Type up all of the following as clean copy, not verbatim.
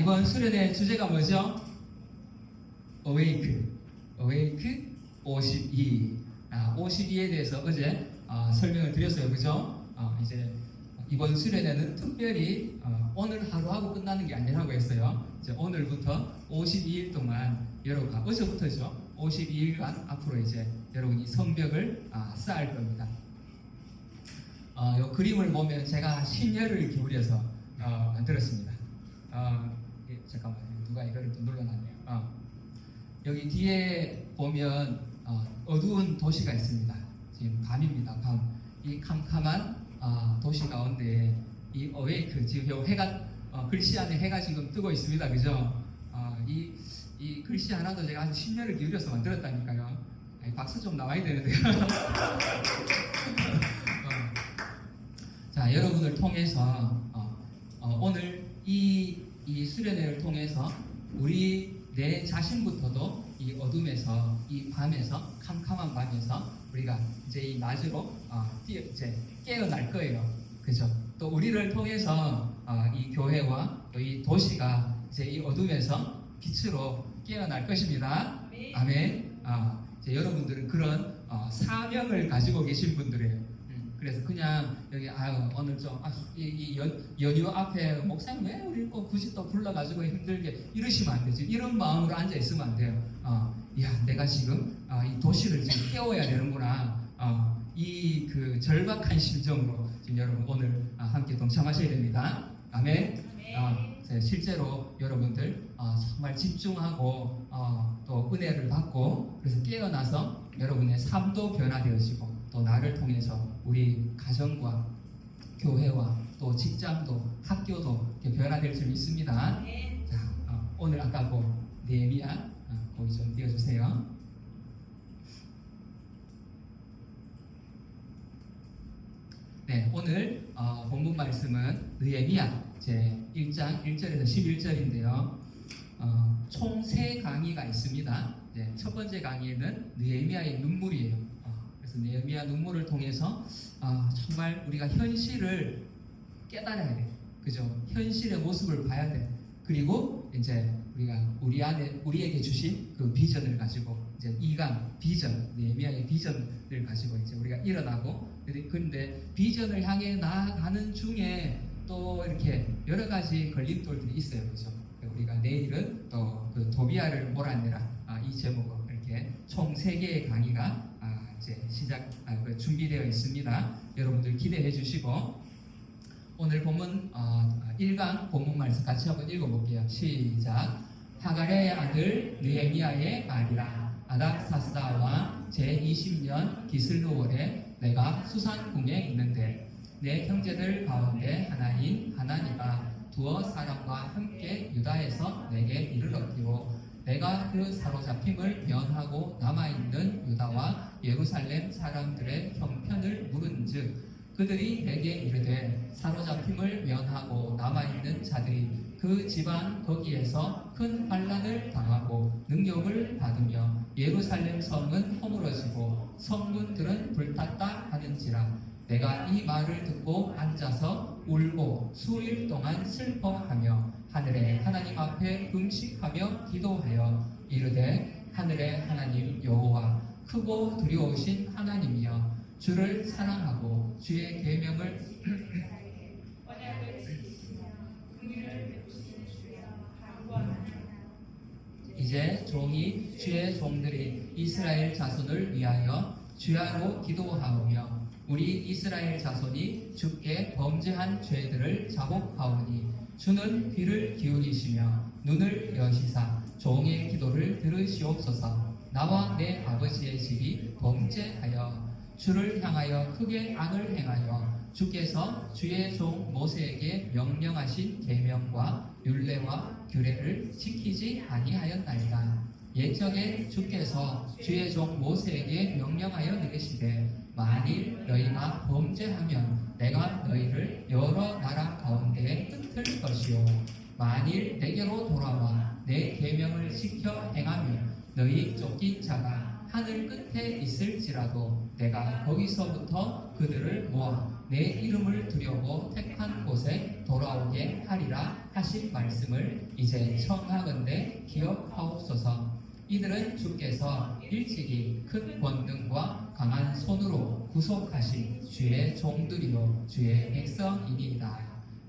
이번 수련회 주제가 뭐죠? Awake 52. 52에 대해서 어제 설명을 드렸어요. 그죠? 이제 이번 수련회는 특별히 오늘 하루하고 끝나는 게 아니라고 했어요. 이제 오늘부터 52일 동안 여러분과 어제부터죠. 52일간 앞으로 이제 여러분이 성벽을 쌓을 겁니다. 이 그림을 보면 제가 심혈을 기울여서 만들었습니다. 잠깐만요. 누가 이거를 또 눌러놨네요. 여기 뒤에 보면 어두운 도시가 있습니다. 지금 밤입니다. 밤. 이 캄캄한 도시 가운데 이 어웨이크 지금 해가 글씨 안에 해가 지금 뜨고 있습니다. 그죠? 이 글씨 하나도 제가 아주 심혈을 기울여서 만들었다니까요. 박수 좀 나와야 되는데요. 자, 여러분을 통해서 오늘 이 수련회를 통해서 내 자신부터도 이 어둠에서, 이 밤에서, 캄캄한 밤에서 우리가 이제 이 낮으로 이제 깨어날 거예요. 그죠? 또 우리를 통해서 이 교회와 또 이 도시가 이제 이 어둠에서 빛으로 깨어날 것입니다. 아멘. 이제 여러분들은 그런 사명을 가지고 계신 분들이에요. 그래서 그냥 여기 오늘 좀 이 연휴 앞에 목사님 왜 우리 꼭 굳이 또 불러가지고 힘들게 이러시면 안 되지. 이런 마음으로 앉아 있으면 안 돼요. 내가 지금 이 도시를 지금 깨워야 되는구나. 이 그 절박한 심정으로 지금 여러분 오늘 함께 동참하셔야 됩니다. 아멘. 실제로 여러분들 정말 집중하고 또 은혜를 받고 그래서 깨어나서 여러분의 삶도 변화되어지고 또 나를 통해서 우리 가정과 교회와 또 직장도 학교도 변화될 줄 믿습니다. 자, 오늘 아까 느헤미야 거기 좀 띄워주세요. 네, 오늘 본문 말씀은 느헤미야 제 1장 1절에서 11절인데요. 총 3강의가 있습니다. 네, 첫 번째 강의는 느헤미야의 눈물이에요. 그래서 느헤미야 눈물을 통해서 정말 우리가 현실을 깨달아야 돼. 그죠? 현실의 모습을 봐야 돼. 그리고 이제 우리가 우리에게 주신 그 비전을 가지고 이제 2강 비전, 느헤미야의 비전을 가지고 이제 우리가 일어나고 그런데 비전을 향해 나아가는 중에 또 이렇게 여러 가지 걸림돌들이 있어요. 그죠? 우리가 내일은 또 그 도비아를 몰아내라 이 제목으로 이렇게 총 3개의 강의가 이제 준비되어 있습니다. 여러분들 기대해 주시고 오늘 본문 1강 본문 말씀 같이 한번 읽어볼게요. 시작. 하갈의 아들 느헤미야의 말이라. 아닥사스다 제20년 기슬루월에 내가 수산궁에 있는데 내 형제들 가운데 하나인 하나니가 두어 사람과 함께 유다에서 내게 이르렀기로 내가 그 사로잡힘을 면하고 남아있는 유다와 예루살렘 사람들의 형편을 물은즉 그들이 내게 이르되 사로잡힘을 면하고 남아있는 자들이 그 집안 거기에서 큰 환난을 당하고 능욕을 받으며 예루살렘 성은 허물어지고 성문들은 불탔다 하는지라 내가 이 말을 듣고 앉아서 울고 수일 동안 슬퍼하며 하늘의 하나님 앞에 금식하며 기도하여 이르되 하늘의 하나님 여호와 크고 두려우신 하나님이여 주를 사랑하고 주의 계명을 이제 종이 주의 종들이 이스라엘 자손을 위하여 주야로 기도하오며 우리 이스라엘 자손이 주께 범죄한 죄들을 자복하오니 주는 귀를 기울이시며 눈을 여시사 종의 기도를 들으시옵소서. 나와 내 아버지의 집이 범죄하여 주를 향하여 크게 악을 행하여 주께서 주의 종 모세에게 명령하신 계명과 율례와 규례를 지키지 아니하였나이다. 옛적에 주께서 주의 종 모세에게 명령하여 이르시되 만일 너희가 범죄하면 내가 너희를 여러 나라 가운데에 흩을 것이요 만일 내게로 돌아와 내 계명을 지켜 행하면 너희 쫓긴 자가 하늘 끝에 있을지라도 내가 거기서부터 그들을 모아 내 이름을 두려고 택한 곳에 돌아오게 하리라 하신 말씀을 이제 청하건대 기억하옵소서. 이들은 주께서 일찍이 큰 권능과 강한 손으로 구속하신 주의 종들이요 주의 백성이니이다.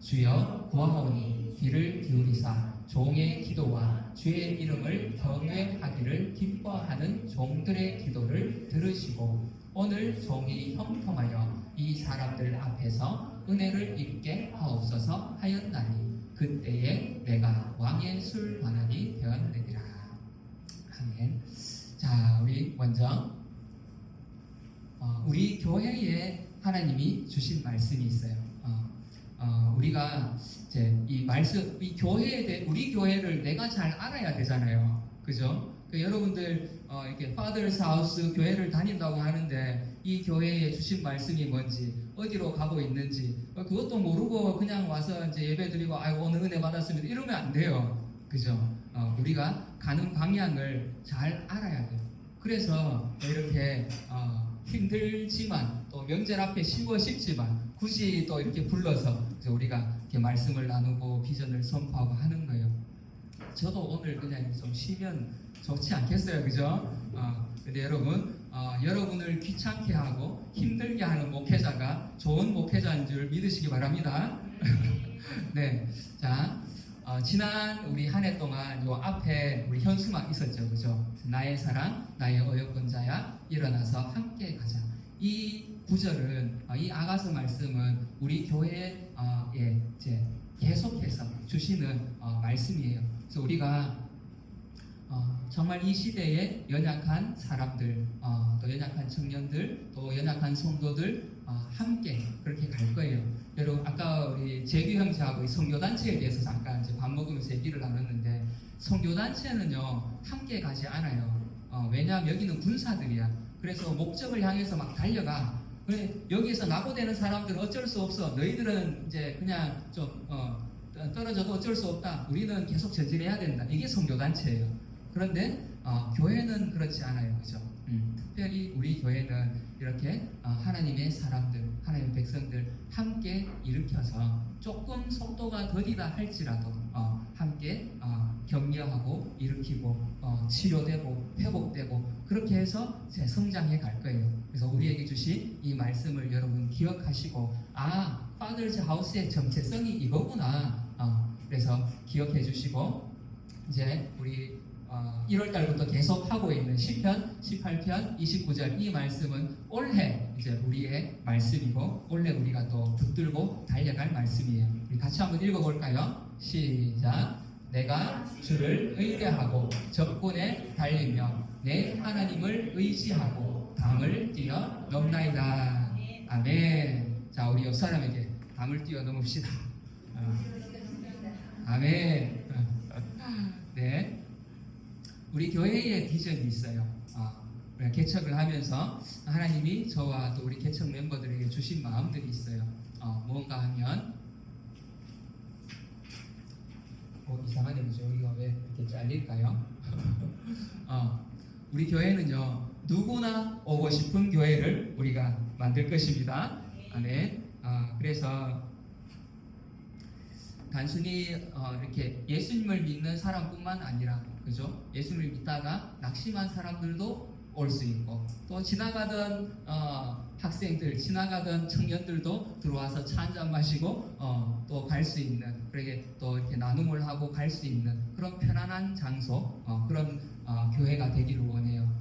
주여 구하오니 귀를 기울이사 종의 기도와 주의 이름을 경외하기를 기뻐하는 종들의 기도를 들으시고 오늘 종이 형통하여 이 사람들 앞에서 은혜를 입게 하옵소서 하였나니 그때에 내가 왕의 술관원이 되었느니라. 아멘. 자, 우리 먼저 우리 교회에 하나님이 주신 말씀이 있어요. 우리가 이제 이 말씀, 이 교회에 대해 우리 교회를 내가 잘 알아야 되잖아요. 그죠? 여러분들 이렇게 Father's House 교회를 다닌다고 하는데 이 교회에 주신 말씀이 뭔지 어디로 가고 있는지 그것도 모르고 그냥 와서 이제 예배드리고 아이고 오늘 은혜 받았습니다 이러면 안 돼요. 그죠? 우리가 가는 방향을 잘 알아야 돼요. 그래서 이렇게 힘들지만 또 명절 앞에 쉬고 싶지만 굳이 또 이렇게 불러서 우리가 이렇게 말씀을 나누고 비전을 선포하고 하는 거예요. 저도 오늘 그냥 좀 쉬면 좋지 않겠어요, 그죠? 근데 여러분, 여러분을 귀찮게 하고 힘들게 하는 목회자가 좋은 목회자인 줄 믿으시기 바랍니다. 네, 자, 지난 우리 한 해 동안 요 앞에 우리 현수막 있었죠, 그죠? 나의 사랑, 나의 어여권자야, 일어나서 함께 가자. 이 구절은 이 아가서 말씀은 우리 교회에 이제 계속해서 주시는 말씀이에요. 그래서 우리가 정말 이 시대에 연약한 사람들, 또 연약한 청년들, 또 연약한 성도들 함께 그렇게 갈 거예요. 여러분 아까 우리 재규 형제하고 이 선교단체에 대해서 잠깐 이제 밥 먹으면서 얘기를 나눴는데 선교단체는요 함께 가지 않아요. 왜냐하면 여기는 군사들이야. 그래서 목적을 향해서 막 달려가. 그래 여기에서 낙오되는 사람들은 어쩔 수 없어. 너희들은 이제 그냥 좀 떨어져도 어쩔 수 없다. 우리는 계속 전진해야 된다. 이게 선교단체예요. 그런데 교회는 그렇지 않아요, 그죠? 특별히 우리 교회는 이렇게 하나님의 사람들, 하나님의 백성들 함께 일으켜서 조금 속도가 더디다 할지라도 함께 격려하고 일으키고 치료되고 회복되고 그렇게 해서 성장해 갈 거예요. 그래서 우리에게 주신 이 말씀을 여러분 기억하시고 Father's House의 정체성이 이거구나. 그래서 기억해 주시고 이제 우리 1월 달부터 계속 하고 있는 시편 18편 29절 이 말씀은 올해 이제 우리의 말씀이고 올해 우리가 또 붙들고 달려갈 말씀이에요. 우리 같이 한번 읽어볼까요? 시작. 내가 주를 의뢰하고 적군에 달리며 내 하나님을 의지하고 담을 뛰어 넘나이다. 아멘. 자, 우리 옆 사람에게 담을 뛰어 넘읍시다. 아멘. 네. 우리 교회에 비전이 있어요. 우리가 개척을 하면서 하나님이 저와 또 우리 개척 멤버들에게 주신 마음들이 있어요. 뭔가 하면 이상하네, 그죠? 여기가 왜 이렇게 잘릴까요? 우리 교회는요 누구나 오고 싶은 교회를 우리가 만들 것입니다. 네. 그래서 단순히 이렇게 예수님을 믿는 사람뿐만 아니라 그죠? 예수님을 믿다가 낙심한 사람들도 올 수 있고 또 지나가던 학생들, 지나가던 청년들도 들어와서 차 한잔 마시고 또 갈 수 있는 그렇게 또 이렇게 나눔을 하고 갈 수 있는 그런 편안한 장소 그런 교회가 되기를 원해요.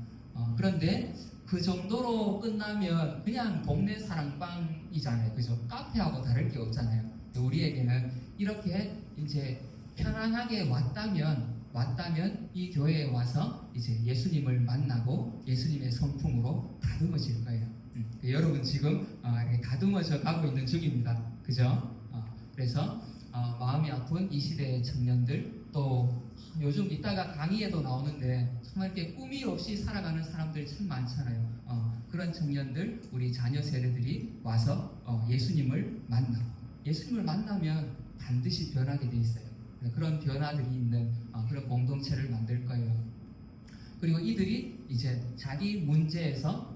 그런데 그 정도로 끝나면 그냥 동네 사랑방이잖아요, 그죠? 카페하고 다를 게 없잖아요. 우리에게는 이렇게 이제 편안하게 왔다면 이 교회에 와서 이제 예수님을 만나고 예수님의 성품으로 다듬어질 거예요. 여러분 지금 이렇게 다듬어져 가고 있는 중입니다. 그죠? 그래서 마음이 아픈 이 시대의 청년들 또 요즘 이따가 강의에도 나오는데 정말 이렇게 꿈이 없이 살아가는 사람들이 참 많잖아요. 그런 청년들 우리 자녀 세대들이 와서 예수님을 만나고 예수님을 만나면 반드시 변하게 돼 있어요. 그런 변화들이 있는 그런 공동체를 만들 거예요. 그리고 이들이 이제 자기 문제에서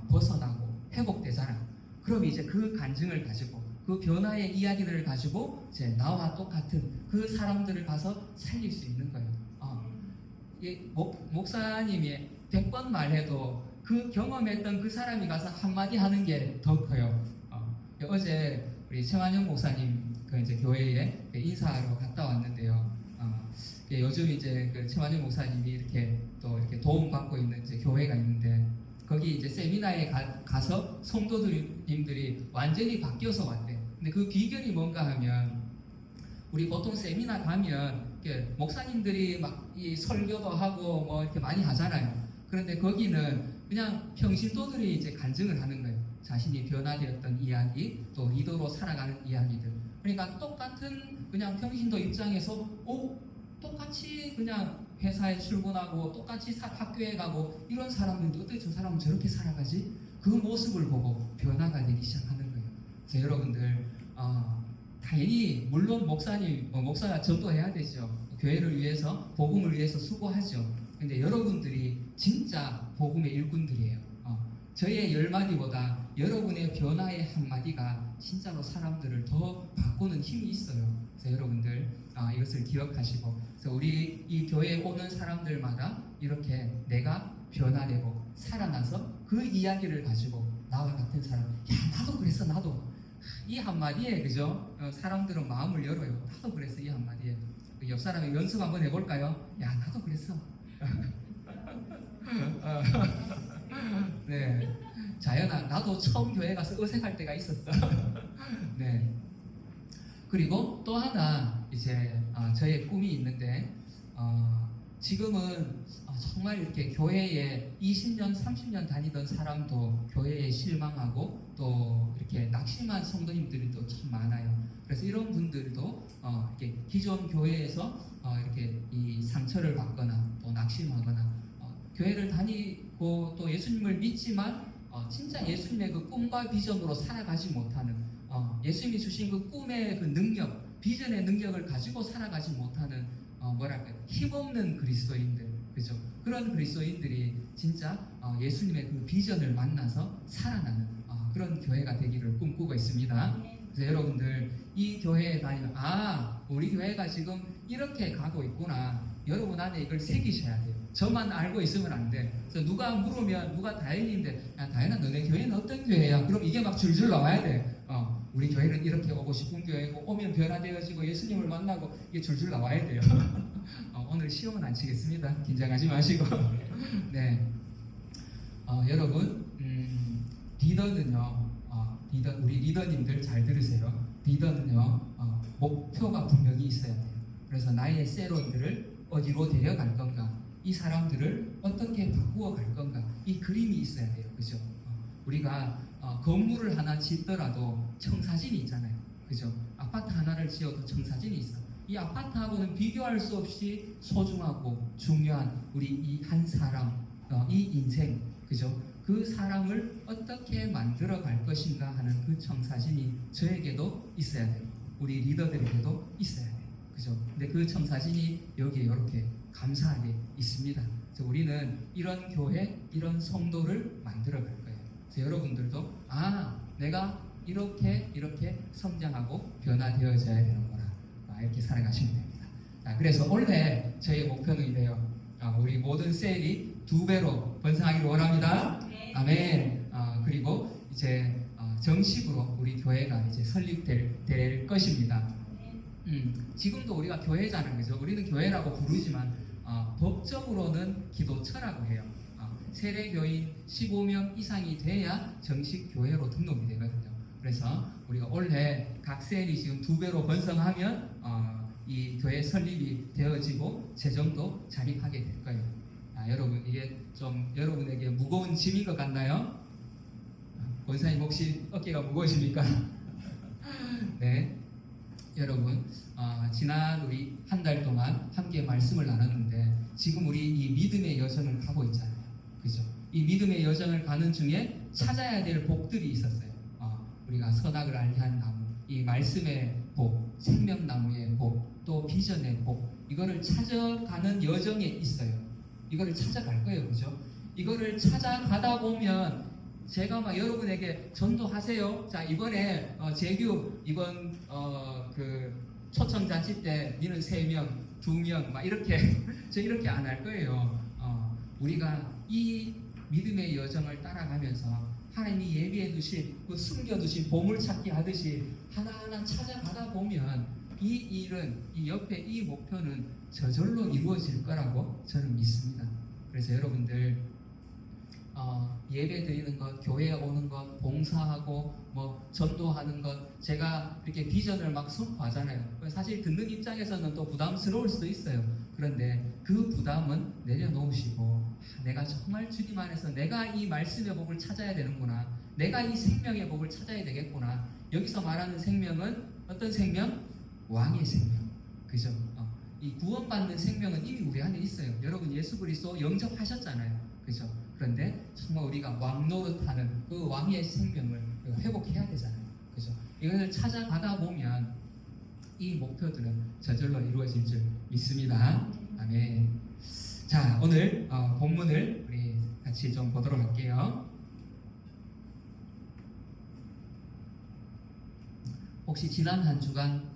벗어나고 회복되잖아요. 그럼 이제 그 간증을 가지고 그 변화의 이야기들을 가지고 이제 나와 똑같은 그 사람들을 가서 살릴 수 있는 거예요. 목사님이 100번 말해도 그 경험했던 그 사람이 가서 한마디 하는 게 더 커요. 어제 우리 최만영 목사님 그 이제 교회에 인사하러 갔다 왔는데요. 요즘 이제 그 최만영 목사님이 이렇게 또 이렇게 도움 받고 있는 이제 교회가 있는데 거기 이제 세미나에 가서 성도님들이 완전히 바뀌어서 왔대. 근데 그 비결이 뭔가 하면 우리 보통 세미나 가면 이렇게 목사님들이 막 이 설교도 하고 뭐 이렇게 많이 하잖아요. 그런데 거기는 그냥 평신도들이 이제 간증을 하는 거예요. 자신이 변화되었던 이야기, 또 리더로 살아가는 이야기들. 그러니까 똑같은 그냥 평신도 입장에서 똑같이 그냥 회사에 출근하고 똑같이 학교에 가고 이런 사람들도 어떻게 저 사람은 저렇게 살아가지? 그 모습을 보고 변화가 되기 시작하는 거예요. 그래서 여러분들 당연히 물론 목사가 전도해야 되죠. 교회를 위해서 복음을 위해서 수고하죠. 근데 여러분들이 진짜 복음의 일꾼들이에요. 저의 10마디보다 여러분의 변화의 한마디가 진짜로 사람들을 더 바꾸는 힘이 있어요. 그래서 여러분들 이것을 기억하시고, 그래서 우리 이 교회에 오는 사람들마다 이렇게 내가 변화되고 살아나서 그 이야기를 가지고 나와 같은 사람, 나도 그랬어, 나도. 이 한마디에 그죠? 사람들은 마음을 열어요. 나도 그랬어, 이 한마디에. 옆 사람이 연습 한번 해볼까요? 나도 그랬어. 네, 자연아, 나도 처음 교회 가서 어색할 때가 있었어. 네. 그리고 또 하나 이제 저의 꿈이 있는데 지금은 정말 이렇게 교회에 20년, 30년 다니던 사람도 교회에 실망하고 또 이렇게 낙심한 성도님들이 또 참 많아요. 그래서 이런 분들도 이렇게 기존 교회에서 이렇게 이 상처를 받거나 또 낙심하거나 교회를 다니고 또 예수님을 믿지만 진짜 예수님의 그 꿈과 비전으로 살아가지 못하는 예수님이 주신 그 꿈의 그 능력, 비전의 능력을 가지고 살아가지 못하는 힘없는 그리스도인들, 그죠? 그런 그리스도인들이 진짜 예수님의 그 비전을 만나서 살아나는 그런 교회가 되기를 꿈꾸고 있습니다. 그래서 여러분들 이 교회에 다니면 우리 교회가 지금 이렇게 가고 있구나. 여러분 안에 이걸 새기셔야 돼요. 저만 알고 있으면 안 돼. 그래서 누가 물으면 누가 다현인데, 야 다현아 너네 교회는 어떤 교회야? 그럼 이게 막 줄줄 나와야 돼. 우리 교회는 이렇게 오고 싶은 교회고 오면 변화되어지고 예수님을 만나고 이게 줄줄 나와야 돼요. 오늘 시험은 안 치겠습니다. 긴장하지 마시고. 네, 여러분 리더는요. 우리 리더님들 잘 들으세요. 리더는요 목표가 분명히 있어야 돼요. 그래서 나의 세론들을 어디로 데려갈 건가, 이 사람들을 어떻게 바꾸어 갈 건가, 이 그림이 있어야 돼요. 그죠? 우리가 건물을 하나 짓더라도 청사진이 있잖아요. 그죠? 아파트 하나를 지어도 청사진이 있어. 이 아파트하고는 비교할 수 없이 소중하고 중요한 우리 이 한 사람, 이 인생, 그죠? 그 사람을 어떻게 만들어 갈 것인가 하는 그 청사진이 저에게도 있어야 돼요. 우리 리더들에게도 있어야 돼요. 그죠? 근데 그 청사진이 여기에 이렇게 감사하게 있습니다. 그래서 우리는 이런 교회, 이런 성도를 만들어 갈 거예요. 그래서 여러분들도 내가 이렇게 성장하고 변화되어져야 되는구나. 이렇게 살아가시면 됩니다. 그래서 원래 저희 목표는 이래요. 우리 모든 셀이 2배로 번성하기를 원합니다. 아멘. 그리고 이제 정식으로 우리 교회가 이제 설립될 것입니다. 지금도 우리가 교회잖아요, 그죠? 우리는 교회라고 부르지만 법적으로는 기도처라고 해요. 세례교인 15명 이상이 돼야 정식 교회로 등록이 되거든요. 그래서 우리가 올해 각 셀이 지금 2배로 번성하면 이 교회 설립이 되어지고 재정도 자립하게 될 거예요. 여러분 이게 좀 여러분에게 무거운 짐인 것 같나요? 권사님 혹시 어깨가 무거우십니까? 네, 여러분 지난 우리 한 달 동안 함께 말씀을 나눴는데 지금 우리 이 믿음의 여정을 가고 있잖아요. 그죠? 이 믿음의 여정을 가는 중에 찾아야 될 복들이 있었어요. 우리가 선악을 알리한 나무, 이 말씀의 복, 생명나무의 복, 또 비전의 복, 이거를 찾아가는 여정에 있어요. 이거를 찾아갈 거예요. 그죠? 이거를 찾아가다 보면 제가 막 여러분에게 전도하세요. 자, 이번에 재규 이번 그 초청잔치 때 니는 3명, 2명 막 이렇게 저 이렇게 안 할 거예요. 우리가 이 믿음의 여정을 따라가면서 하나님이 예비해 두신 그 숨겨 두신 보물찾기 하듯이 하나하나 찾아가다 보면 이 일은 이 옆에 이 목표는 저절로 이루어질 거라고 저는 믿습니다. 그래서 여러분들 예배 드리는 것, 교회에 오는 것, 봉사하고 뭐 전도하는 것, 제가 이렇게 비전을 막 선포하잖아요. 사실 듣는 입장에서는 또 부담스러울 수도 있어요. 그런데 그 부담은 내려놓으시고 내가 정말 주님 안에서 내가 이 말씀의 복을 찾아야 되는구나, 내가 이 생명의 복을 찾아야 되겠구나. 여기서 말하는 생명은 어떤 생명? 왕의 생명. 그죠? 이 구원받는 생명은 이미 우리 안에 있어요. 여러분 예수 그리스도 영접하셨잖아요. 그죠? 그런데 정말 우리가 왕 노릇하는 그 왕의 생명을 회복해야 되잖아요. 그죠? 이것을 찾아가다 보면 이 목표들은 저절로 이루어질 줄 믿습니다. 아멘. 자, 오늘 본문을 우리 같이 좀 보도록 할게요. 혹시 지난 한 주간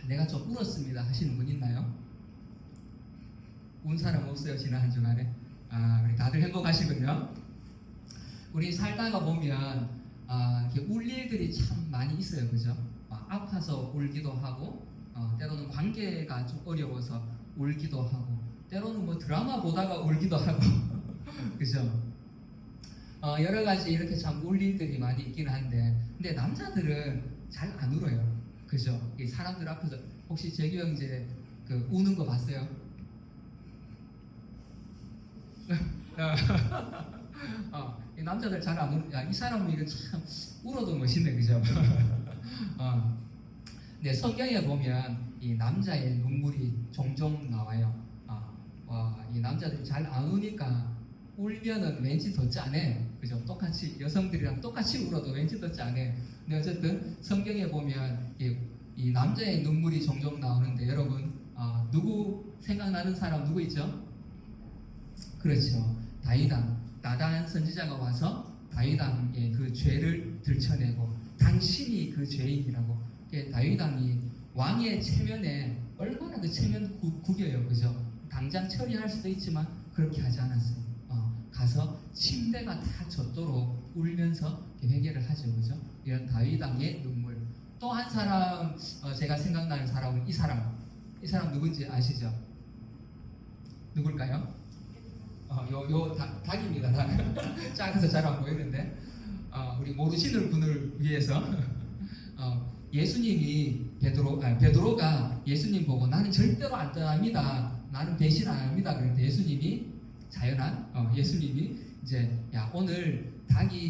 내가 좀 울었습니다 하시는 분 있나요? 운 사람 없어요? 지난 한 주간에? 우리 다들 행복하시군요. 우리 살다가 보면 이렇게 울 일들이 참 많이 있어요. 그죠? 아파서 울기도 하고, 때로는 관계가 좀 어려워서 울기도 하고, 때로는 뭐 드라마 보다가 울기도 하고 그죠? 여러 가지 이렇게 참 울 일들이 많이 있긴 한데, 근데 남자들은 잘 안 울어요. 그죠? 이 사람들 앞에서 혹시 재규 형 이제 그 우는 거 봤어요? 이 남자들 잘 안 울. 이 사람은 이거 참 울어도 멋있네, 그죠? 네, 성경에 보면 이 남자의 눈물이 종종 나와요. 이 남자들이 잘 안 우니까 울면은 왠지 더 짠해. 그죠? 똑같이 여성들이랑 똑같이 울어도 왠지 더 짠해. 근데 어쨌든 성경에 보면 이 남자의 눈물이 종종 나오는데 여러분 누구 생각나는 사람 누구 있죠? 그렇죠. 다윗왕. 나단 선지자가 와서 다윗왕의 그 죄를 들춰내고 당신이 그 죄인이라고. 다윗왕이 왕의 체면에 얼마나 그 체면 구겨요. 그죠? 당장 처리할 수도 있지만 그렇게 하지 않았어요. 가서 침대가 다 젖도록 울면서 회개를 하죠. 그죠? 이런 다윗왕의 눈물. 또 한 사람 제가 생각나는 사람은 이 사람 누군지 아시죠? 누굴까요? 닭입니다. 닭. 작아서 잘 안 보이는데 우리 모르시는 분을 위해서 예수님이 베드로가 예수님 보고 나는 절대로 안 떠납니다. 나는 배신 안 합니다. 그런데 예수님이 자연한 예수님이 이제 야 오늘 닭이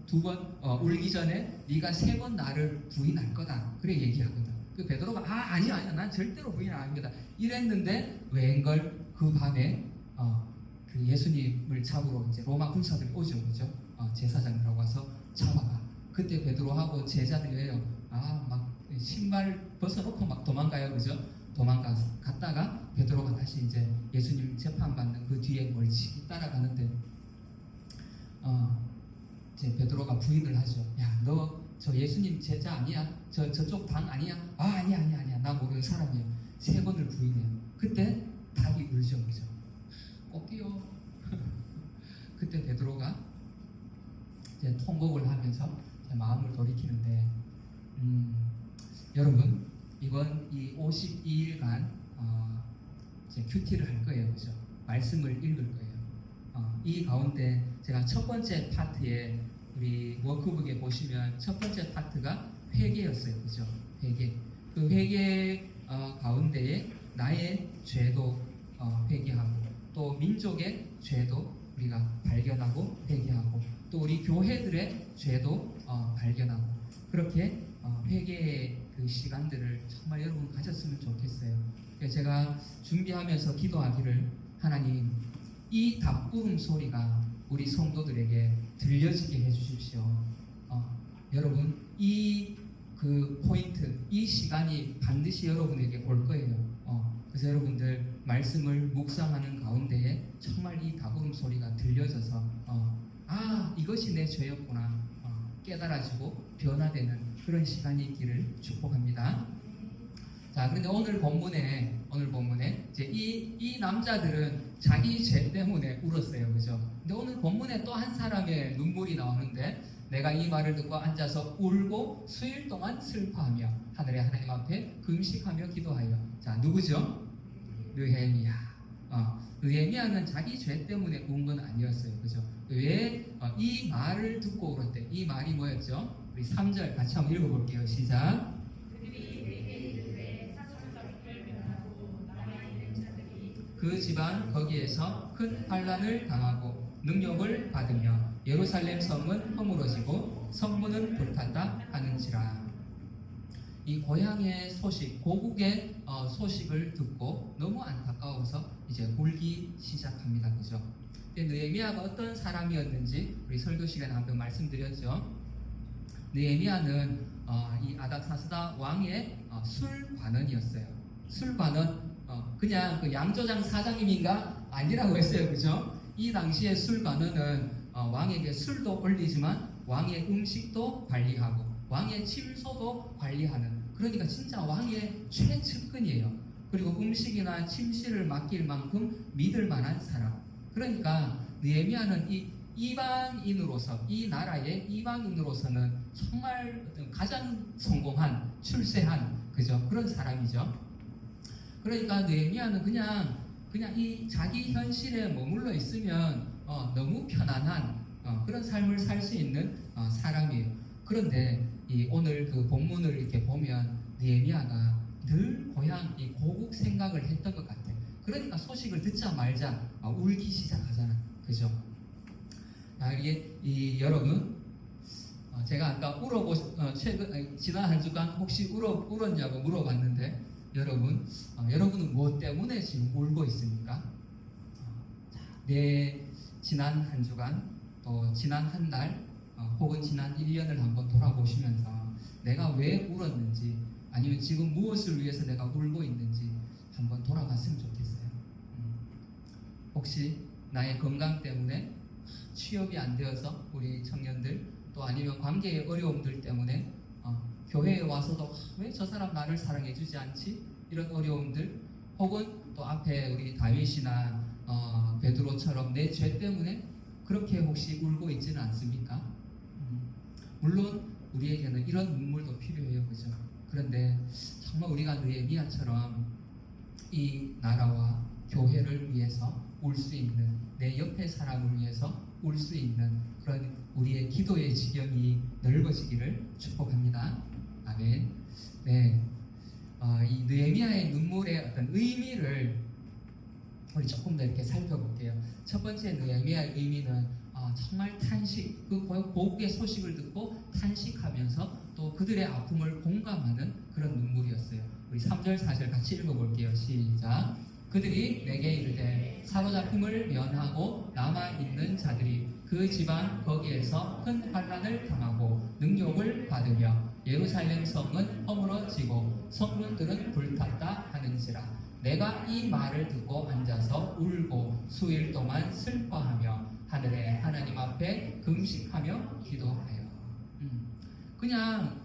두 번 울기 전에 네가 3번 나를 부인할 거다. 그래 얘기하거든. 그 베드로가 아니야 난 절대로 부인 안 합니다. 이랬는데 웬걸 그 밤에 그 예수님을 잡으러 이제 로마 군사들이 오죠, 그죠? 제사장이라고 와서 잡아가. 그때 베드로하고 제자들이 왜요? 막 신발 벗어놓고 막 도망가요, 그죠? 갔다가 베드로가 다시 이제 예수님 재판받는 그 뒤에 멀찍이 따라가는데 이제 베드로가 부인을 하죠. 야, 너 저 예수님 제자 아니야? 저쪽 당 아니야? 아니야. 나 모르는 사람이야. 3번을 부인해요. 그때 닭이 울죠, 그죠? 꼭기요. 그때 베드로가 이제 통곡을 하면서 마음을 돌이키는데, 여러분 이번 이 52일간 이제 큐티를 할 거예요, 그죠? 말씀을 읽을 거예요. 이 가운데 제가 첫 번째 파트에 우리 워크북에 보시면 첫 번째 파트가 회개였어요, 그죠? 회개. 그 회개 가운데에 나의 죄도 회개하고 또 민족의 죄도 우리가 발견하고 회개하고 또 우리 교회들의 죄도 발견하고 그렇게 회개의 그 시간들을 정말 여러분 가졌으면 좋겠어요. 제가 준비하면서 기도하기를 하나님 이 닭부름 소리가 우리 성도들에게 들려지게 해주십시오. 여러분 이 그 포인트, 이 시간이 반드시 여러분에게 올 거예요. 그래서 여러분들 말씀을 묵상하는 가운데에 정말 이 닭부름 소리가 들려져서 이것이 내 죄였구나 깨달아지고 변화되는 그런 시간이 있기를 축복합니다. 자, 그런데 오늘 본문에 이제 이 남자들은 자기 죄 때문에 울었어요, 그죠? 근데 오늘 본문에 또 한 사람의 눈물이 나오는데, 내가 이 말을 듣고 앉아서 울고 수일 동안 슬퍼하며 하늘의 하나님 앞에 금식하며 기도하여. 자, 누구죠? 느헤미야. 느헤미야는 자기 죄 때문에 운 건 아니었어요, 그죠? 왜 이 말을 듣고 울었대? 이 말이 뭐였죠? 우리 3절 같이 한번 읽어볼게요. 시작. 그 집안 거기에서 큰 환난을 당하고 능력을 받으며 예루살렘 성은 허물어지고 성문은 불탔다 하는지라. 이 고향의 소식, 고국의 소식을 듣고 너무 안타까워서 이제 울기 시작합니다, 그죠? 느헤미야가 어떤 사람이었는지 우리 설교 시간에 한번 말씀드렸죠. 느헤미야는 이 아닥사스다 왕의 술관원이었어요. 술관원, 그냥 그 양조장 사장님인가 아니라고 했어요, 그죠? 이 당시에 술관원은 왕에게 술도 올리지만 왕의 음식도 관리하고 왕의 침소도 관리하는, 그러니까 진짜 왕의 최측근이에요. 그리고 음식이나 침실을 맡길 만큼 믿을 만한 사람. 그러니까 느헤미야는 이 이방인으로서, 이 나라의 이방인으로서는 정말 가장 성공한, 출세한, 그죠? 그런 사람이죠. 그러니까 느헤미야는 그냥 이 자기 현실에 머물러 있으면 너무 편안한 그런 삶을 살 수 있는 사람이에요. 그런데 오늘 그 본문을 이렇게 보면 느헤미야가 늘 고향 이 고국 생각을 했던 것 같아요. 그러니까 소식을 듣자마자 울기 시작하잖아, 그죠? 여러분, 제가 아까 지난 한 주간 혹시 울었냐고 물어봤는데, 여러분은 무엇 때문에 지금 울고 있습니까? 내 지난 한 주간, 또 지난 한 달, 혹은 지난 1년을 한번 돌아보시면서 내가 왜 울었는지, 아니면 지금 무엇을 위해서 내가 울고 있는지 한번 돌아봤으면 좋겠어요. 혹시 나의 건강 때문에, 취업이 안 되어서 우리 청년들, 또 아니면 관계의 어려움들 때문에 교회에 와서도 왜 저 사람 나를 사랑해 주지 않지? 이런 어려움들, 혹은 또 앞에 우리 다윗이나 베드로처럼 내 죄 때문에 그렇게 혹시 울고 있지는 않습니까? 물론 우리에게는 이런 눈물도 필요해요, 그죠? 그런데 정말 우리가 느헤미야처럼 이 나라와 교회를 위해서 울 수 있는, 내 옆에 사람을 위해서 울 수 있는 그런 우리의 기도의 지경이 넓어지기를 축복합니다. 아멘. 네, 이 느헤미야의 눈물의 어떤 의미를 우리 조금 더 이렇게 살펴볼게요. 첫 번째 느헤미야의 의미는 정말 탄식, 그 고국의 소식을 듣고 탄식하면서 또 그들의 아픔을 공감하는 그런 눈물이었어요. 우리 3절 4절 같이 읽어볼게요. 시작. 그들이 내게 이르되 사로잡힘을 면하고 남아있는 자들이 그 집안 거기에서 큰 환난을 당하고 능욕을 받으며 예루살렘 성은 허물어지고 성문들은 불탔다 하는지라. 내가 이 말을 듣고 앉아서 울고 수일 동안 슬퍼하며 하늘의 하나님 앞에 금식하며 기도하여. 그냥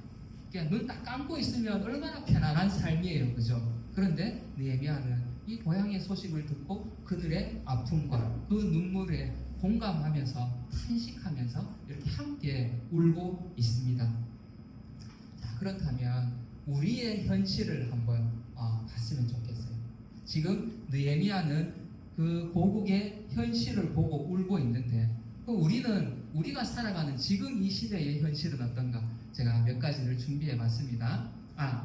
눈 딱 감고 있으면 얼마나 편안한 삶이에요, 그죠? 그런데 느헤미야는 이 고향의 소식을 듣고 그들의 아픔과 그 눈물에 공감하면서 탄식하면서 이렇게 함께 울고 있습니다. 자, 그렇다면 우리의 현실을 한번 봤으면 좋겠어요. 지금 느헤미야는 그 고국의 현실을 보고 울고 있는데, 우리가 살아가는 지금 이 시대의 현실은 어떤가? 제가 몇 가지를 준비해 봤습니다.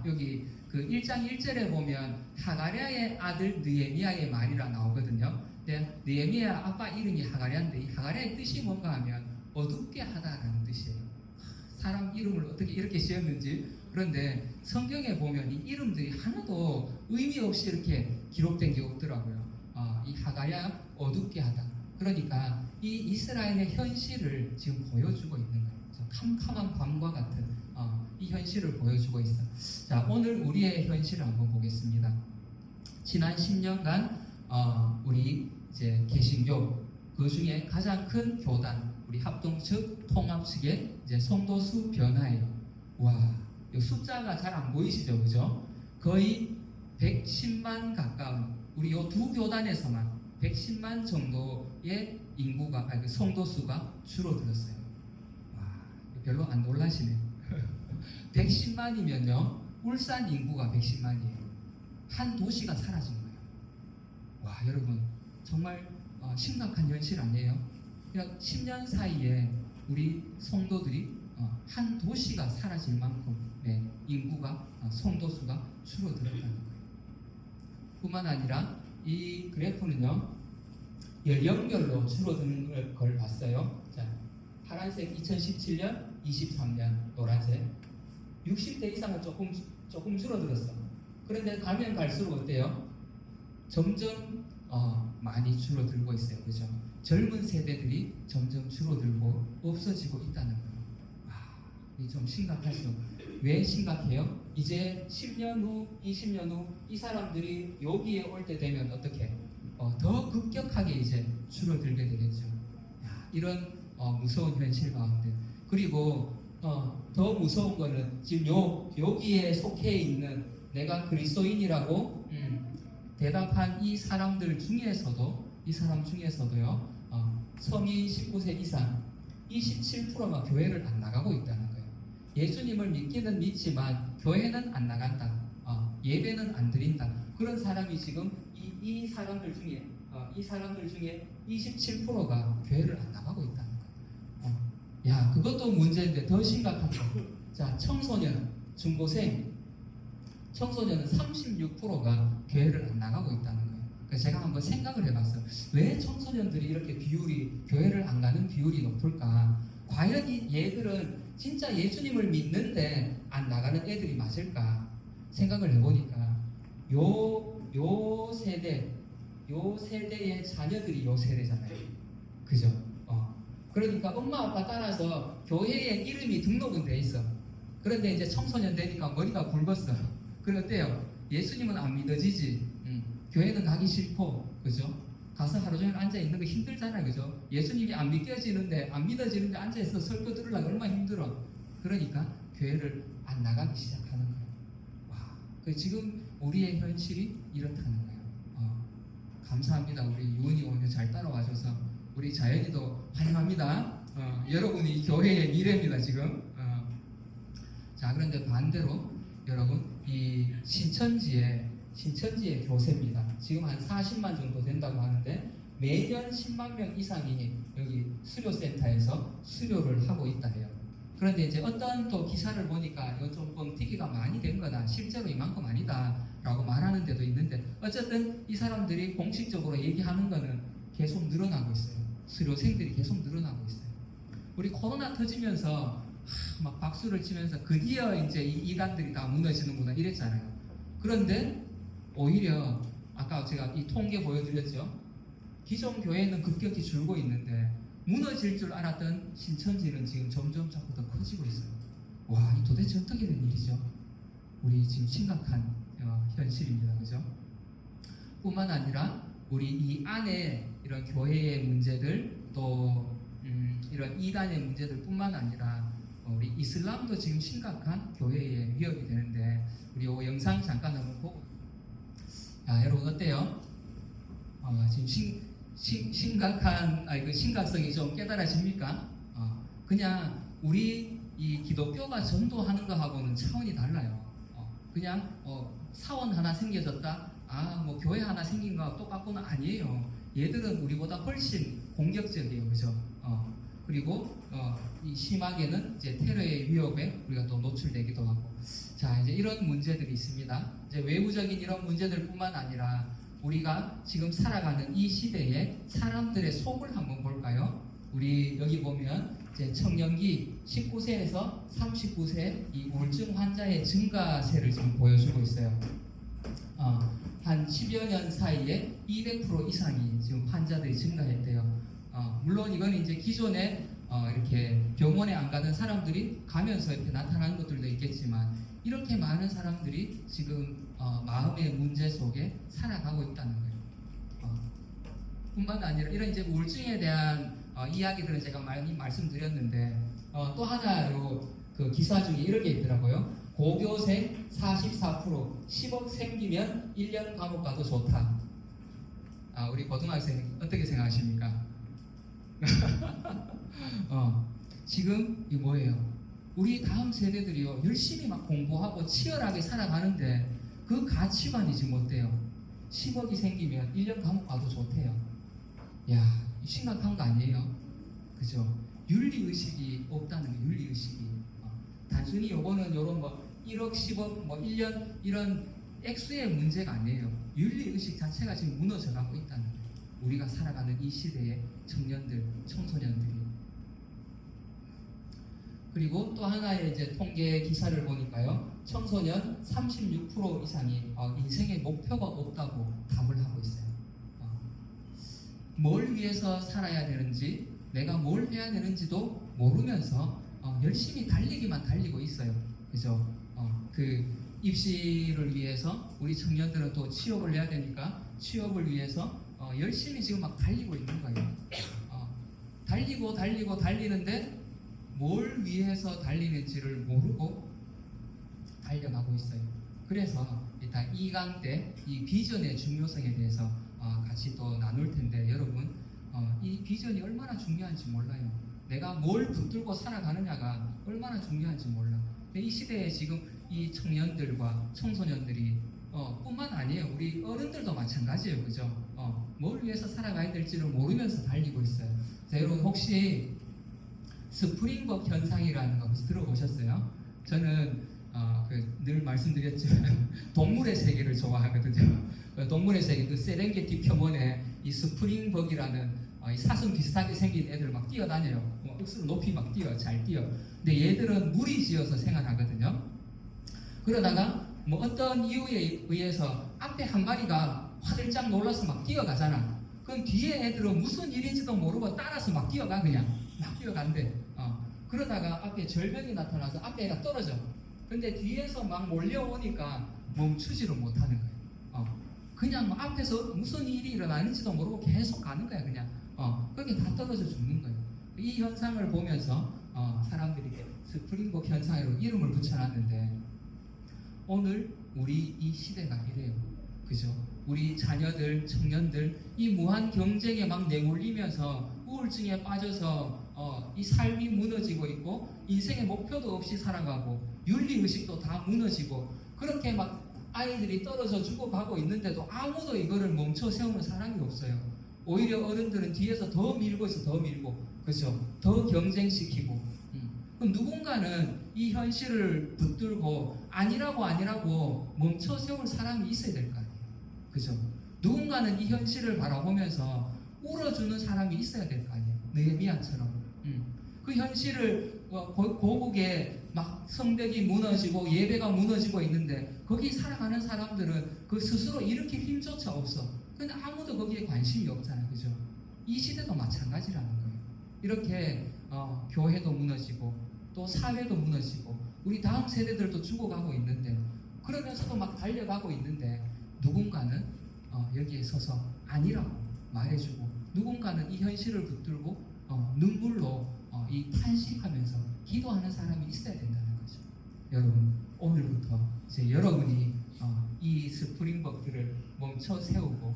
여기 그 1장 1절에 보면 하가랴의 아들 느헤미야의 말이라 나오거든요. 근데 느헤미야 아빠 이름이 하가랴인데, 이 하가랴의 뜻이 뭔가 하면 어둡게 하다라는 뜻이에요. 사람 이름을 어떻게 이렇게 지었는지. 그런데 성경에 보면 이 이름들이 하나도 의미 없이 이렇게 기록된 게 없더라고요. 이 하가랴 어둡게 하다. 그러니까 이 이스라엘의 현실을 지금 보여주고 있는 거예요. 캄캄한 밤과 같은 이 현실을 보여주고 있어. 자, 오늘 우리의 현실을 한번 보겠습니다. 지난 10년간 우리 이제 개신교 그 중에 가장 큰 교단 우리 합동 측, 통합 측의 이제 성도수 변화예요. 와, 이 숫자가 잘 안 보이시죠, 그죠? 거의 110만 가까운 우리 요 두 교단에서만 110만 정도의 인구가, 아니, 그 성도수가 줄어들었어요. 와, 별로 안 놀라시네. 110만이면요, 울산 인구가 110만이에요. 한 도시가 사라진 거예요. 와, 여러분, 정말 심각한 현실 아니에요? 그냥 10년 사이에 우리 성도들이 한 도시가 사라질 만큼의 인구가, 성도수가 줄어들었다는 거예요. 뿐만 아니라 이 그래프는요, 연령별로 줄어드는 걸 봤어요. 자, 파란색 2017년, 23년, 노란색 60대 이상은 조금 줄어들었어. 그런데 가면 갈수록 어때요? 점점 많이 줄어들고 있어요. 그죠? 젊은 세대들이 점점 줄어들고 없어지고 있다는 거예요. 이게 좀 심각하죠. 왜 심각해요? 이제 10년 후, 20년 후 이 사람들이 여기에 올 때 되면 어떻게? 더 급격하게 이제 줄어들게 되겠죠. 이런 무서운 현실 가운데, 그리고 더 무서운 거는 지금 여기에 속해 있는 내가 그리스도인이라고 대답한 이 사람 중에서도요, 성인 19세 이상 27%가 교회를 안 나가고 있다는 거예요. 예수님을 믿기는 믿지만 교회는 안 나간다. 예배는 안 드린다. 그런 사람이 지금 이 사람들 중에 27%가 교회를 안 나가고 있다는 거예요. 야, 그것도 문제인데 더 심각한 거. 자, 청소년, 중고생, 청소년은 36%가 교회를 안 나가고 있다는 거예요. 그래서 제가 한번 생각을 해봤어요. 왜 청소년들이 이렇게 교회를 안 가는 비율이 높을까? 과연 이 얘들은 진짜 예수님을 믿는데 안 나가는 애들이 맞을까? 생각을 해보니까 요 세대의 자녀들이 요 세대잖아요. 그죠? 그러니까 엄마 아빠 따라서 교회에 이름이 등록은 돼 있어. 그런데 이제 청소년 되니까 머리가 굵었어. 그럼 어때요? 예수님은 안 믿어지지. 교회는 가기 싫고, 그죠? 가서 하루 종일 앉아 있는 거 힘들잖아요, 그죠? 예수님이 안 믿어지는데 앉아 있어 설교 들으려고 얼마나 힘들어. 그러니까 교회를 안 나가기 시작하는 거예요. 와, 지금 우리의 현실이 이렇다는 거예요. 감사합니다. 우리 유은이 오늘 잘 따라와줘서 우리 자연이도 환영합니다. 여러분이 교회의 미래입니다, 지금. 자, 그런데 반대로 여러분, 이 신천지의 교세입니다. 지금 한 40만 정도 된다고 하는데 매년 10만 명 이상이 여기 수료센터에서 수료를 하고 있다 해요. 그런데 이제 어떤 또 기사를 보니까 이거 좀 뻥튀기가 많이 된 거다, 실제로 이만큼 아니다 라고 말하는 데도 있는데, 어쨌든 이 사람들이 공식적으로 얘기하는 거는 계속 늘어나고 있어요. 수료생들이 계속 늘어나고 있어요. 우리 코로나 터지면서 막 박수를 치면서 드디어 이제 이 이단들이 다 무너지는구나 이랬잖아요. 그런데 오히려 아까 제가 이 통계 보여드렸죠. 기존 교회는 급격히 줄고 있는데 무너질 줄 알았던 신천지는 지금 점점 자꾸 더 커지고 있어요. 와, 이 도대체 어떻게 된 일이죠? 우리 지금 심각한 현실입니다. 그죠? 뿐만 아니라 우리 이 안에 이런 교회의 문제들, 또 이런 이단의 문제들 뿐만 아니라 우리 이슬람도 지금 심각한 교회의 위협이 되는데, 우리 이 영상 잠깐 한번 보고, 여러분 어때요? 지금 그 심각성이 좀 깨달아집니까? 그냥 우리 이 기독교가 전도하는 거하고는 차원이 달라요. 그냥 사원 하나 생겨졌다, 뭐 교회 하나 생긴 거하고 똑같고는 아니에요. 얘들은 우리보다 훨씬 공격적이에요, 그죠? 그리고 이 심하게는 이제 테러의 위협에 우리가 또 노출되기도 하고. 자, 이제 이런 문제들이 있습니다. 이제 외부적인 이런 문제들뿐만 아니라 우리가 지금 살아가는 이 시대에 사람들의 속을 한번 볼까요? 우리 여기 보면 이제 청년기 19세에서 39세 이 우울증 환자의 증가세를 지금 보여주고 있어요. 한 10여 년 사이에 200% 이상이 지금 환자들이 증가했대요. 물론 이건 이제 기존에 이렇게 병원에 안 가던 사람들이 가면서 이렇게 나타나는 것들도 있겠지만, 이렇게 많은 사람들이 지금 마음의 문제 속에 살아가고 있다는 거예요. 뿐만 아니라 이런 이제 우울증에 대한 이야기들은 제가 많이 말씀드렸는데 또 하나로 그 기사 중에 이런 게 있더라고요. 고교생 44% 10억 생기면 1년 감옥 가도 좋다. 우리 고등학생 어떻게 생각하십니까? 지금 이 뭐예요? 우리 다음 세대들이요 열심히 막 공부하고 치열하게 살아가는데 그 가치관이 지금 어때요? 10억이 생기면 1년 감옥 가도 좋대요. 야, 심각한 거 아니에요? 그죠? 윤리의식이 없다는 거, 윤리의식이. 단순히 요거는 요런 뭐 1억, 10억, 뭐 1년 이런 액수의 문제가 아니에요. 윤리의식 자체가 지금 무너져 가고 있다는 거예요. 우리가 살아가는 이 시대의 청년들, 청소년들이. 그리고 또 하나의 이제 통계 기사를 보니까요. 청소년 36% 이상이 인생의 목표가 없다고 답을 하고 있어요. 뭘 위해서 살아야 되는지, 내가 뭘 해야 되는지도 모르면서 열심히 달리기만 달리고 있어요. 그죠? 그 입시를 위해서 우리 청년들은 또 취업을 해야 되니까 취업을 위해서 열심히 지금 막 달리고 있는 거예요. 달리고 달리는데 뭘 위해서 달리는지를 모르고 달려가고 있어요. 그래서 일단 2강 때 이 비전의 중요성에 대해서 같이 또 나눌 텐데 여러분 이 비전이 얼마나 중요한지 몰라요. 내가 뭘 붙들고 살아가느냐가 얼마나 중요한지 몰라. 근데 이 시대에 지금 이 청년들과 청소년들이 뿐만 아니에요. 우리 어른들도 마찬가지예요. 그죠? 뭘 위해서 살아가야 될지를 모르면서 달리고 있어요. 자, 여러분 혹시 스프링벅 현상이라는 거 혹시 들어보셨어요? 저는 늘 말씀드렸지만 동물의 세계를 좋아하거든요. 동물의 세계 그 세렝게티 표본에 이 스프링벅이라는 이 사슴 비슷하게 생긴 애들 막 뛰어다녀요. 억수로 높이 막 잘 뛰어. 근데 얘들은 무리지어서 생활하거든요. 그러다가 뭐 어떤 이유에 의해서 앞에 한 마리가 화들짝 놀라서 막 뛰어가잖아. 그럼 뒤에 애들은 무슨 일인지도 모르고 따라서 막 뛰어가 그냥 막 뛰어간대. 그러다가 앞에 절벽이 나타나서 앞에 애가 떨어져. 근데 뒤에서 막 몰려오니까 멈추지를 못하는 거예요. 그냥 뭐 앞에서 무슨 일이 일어나는지도 모르고 계속 가는 거야 그냥. 그게 다 떨어져 죽는 거예요. 이 현상을 보면서 사람들이 스프링복 현상으로 이름을 붙여놨는데 오늘 우리 이 시대가 이래요. 그죠? 우리 자녀들, 청년들 이 무한 경쟁에 막 내몰리면서 우울증에 빠져서 이 삶이 무너지고 있고 인생의 목표도 없이 살아가고 윤리의식도 다 무너지고 그렇게 막 아이들이 떨어져 죽어가고 있는데도 아무도 이거를 멈춰 세우는 사람이 없어요. 오히려 어른들은 뒤에서 더 밀고 있어. 더 밀고 그죠? 더 경쟁시키고 그럼 누군가는 이 현실을 붙들고 아니라고 멈춰 세울 사람이 있어야 될 거 아니에요. 그죠? 누군가는 이 현실을 바라보면서 울어주는 사람이 있어야 될 거 아니에요. 느헤미야처럼. 그 현실을 고국에 막 성벽이 무너지고 예배가 무너지고 있는데 거기 살아가는 사람들은 그 스스로 일으킬 힘조차 없어. 근데 아무도 거기에 관심이 없잖아요. 그죠? 이 시대도 마찬가지라는 거예요. 이렇게 교회도 무너지고 또 사회도 무너지고 우리 다음 세대들도 죽어가고 있는데 그러면서도 막 달려가고 있는데 누군가는 여기에 서서 아니라고 말해주고 누군가는 이 현실을 붙들고 눈물로 이 탄식하면서 기도하는 사람이 있어야 된다는 거죠. 여러분 오늘부터 이제 여러분이 이 스프링벅들을 멈춰 세우고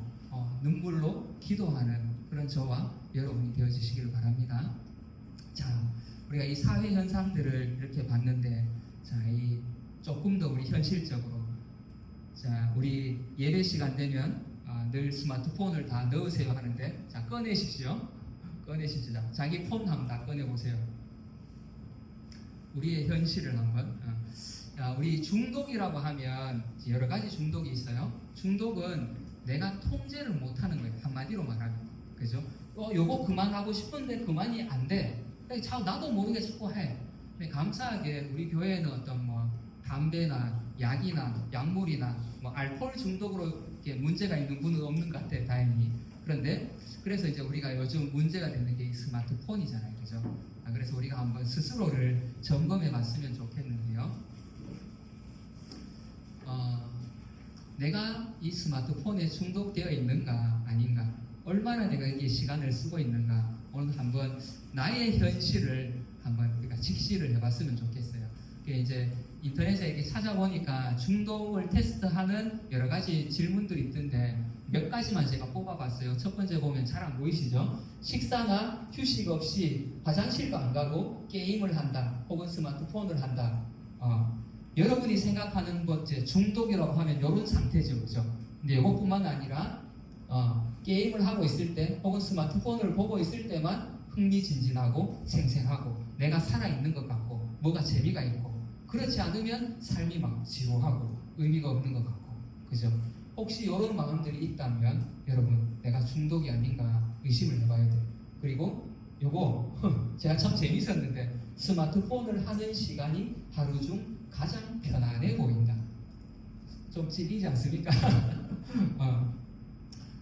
눈물로 기도하는 그런 저와 여러분이 되어주시기를 바랍니다. 자, 우리가 이 사회 현상들을 이렇게 봤는데 자, 이 조금 더 우리 현실적으로 자, 우리 예배 시간 되면 늘 스마트폰을 다 넣으세요 하는데 자, 꺼내십시오. 자, 자기 폰 한번 다 꺼내보세요. 우리의 현실을 한번 우리 중독이라고 하면 여러 가지 중독이 있어요. 중독은 내가 통제를 못하는 거예요. 한마디로 말하면 그죠? 요거 그만하고 싶은데 그만이 안 돼. 나도 모르게 자꾸 해. 근데 감사하게 우리 교회는 어떤 뭐 담배나 약이나 약물이나 뭐 알코올 중독으로 이렇게 문제가 있는 분은 없는 것 같아요. 다행히. 그런데 그래서 이제 우리가 요즘 문제가 되는 게 이 스마트폰이잖아요. 그죠? 그래서 우리가 한번 스스로를 점검해 봤으면 좋겠는데요. 내가 이 스마트폰에 중독되어 있는가 아닌가 얼마나 내가 여기에 시간을 쓰고 있는가 오늘 한번 나의 현실을 한번 우리가 직시를 해봤으면 좋겠어요. 그게 이제 인터넷에 이렇게 찾아보니까 중독을 테스트하는 여러 가지 질문들이 있던데 몇 가지만 제가 뽑아봤어요. 첫 번째 보면 잘 안 보이시죠? 식사나 휴식 없이 화장실도 안 가고 게임을 한다, 혹은 스마트폰을 한다. 여러분이 생각하는 것 중독이라고 하면 이런 상태죠, 그죠? 근데 이것뿐만 아니라 게임을 하고 있을 때, 혹은 스마트폰을 보고 있을 때만 흥미진진하고 생생하고 내가 살아있는 것 같고 뭐가 재미가 있고, 그렇지 않으면 삶이 막 지루하고 의미가 없는 것 같고, 그죠? 혹시 이런 마음들이 있다면 여러분, 내가 중독이 아닌가 의심을 해봐야 돼요. 그리고 요거 제가 참 재밌었는데, 스마트폰을 하는 시간이 하루 중 가장 편안해 보인다. 좀 찔리지 않습니까?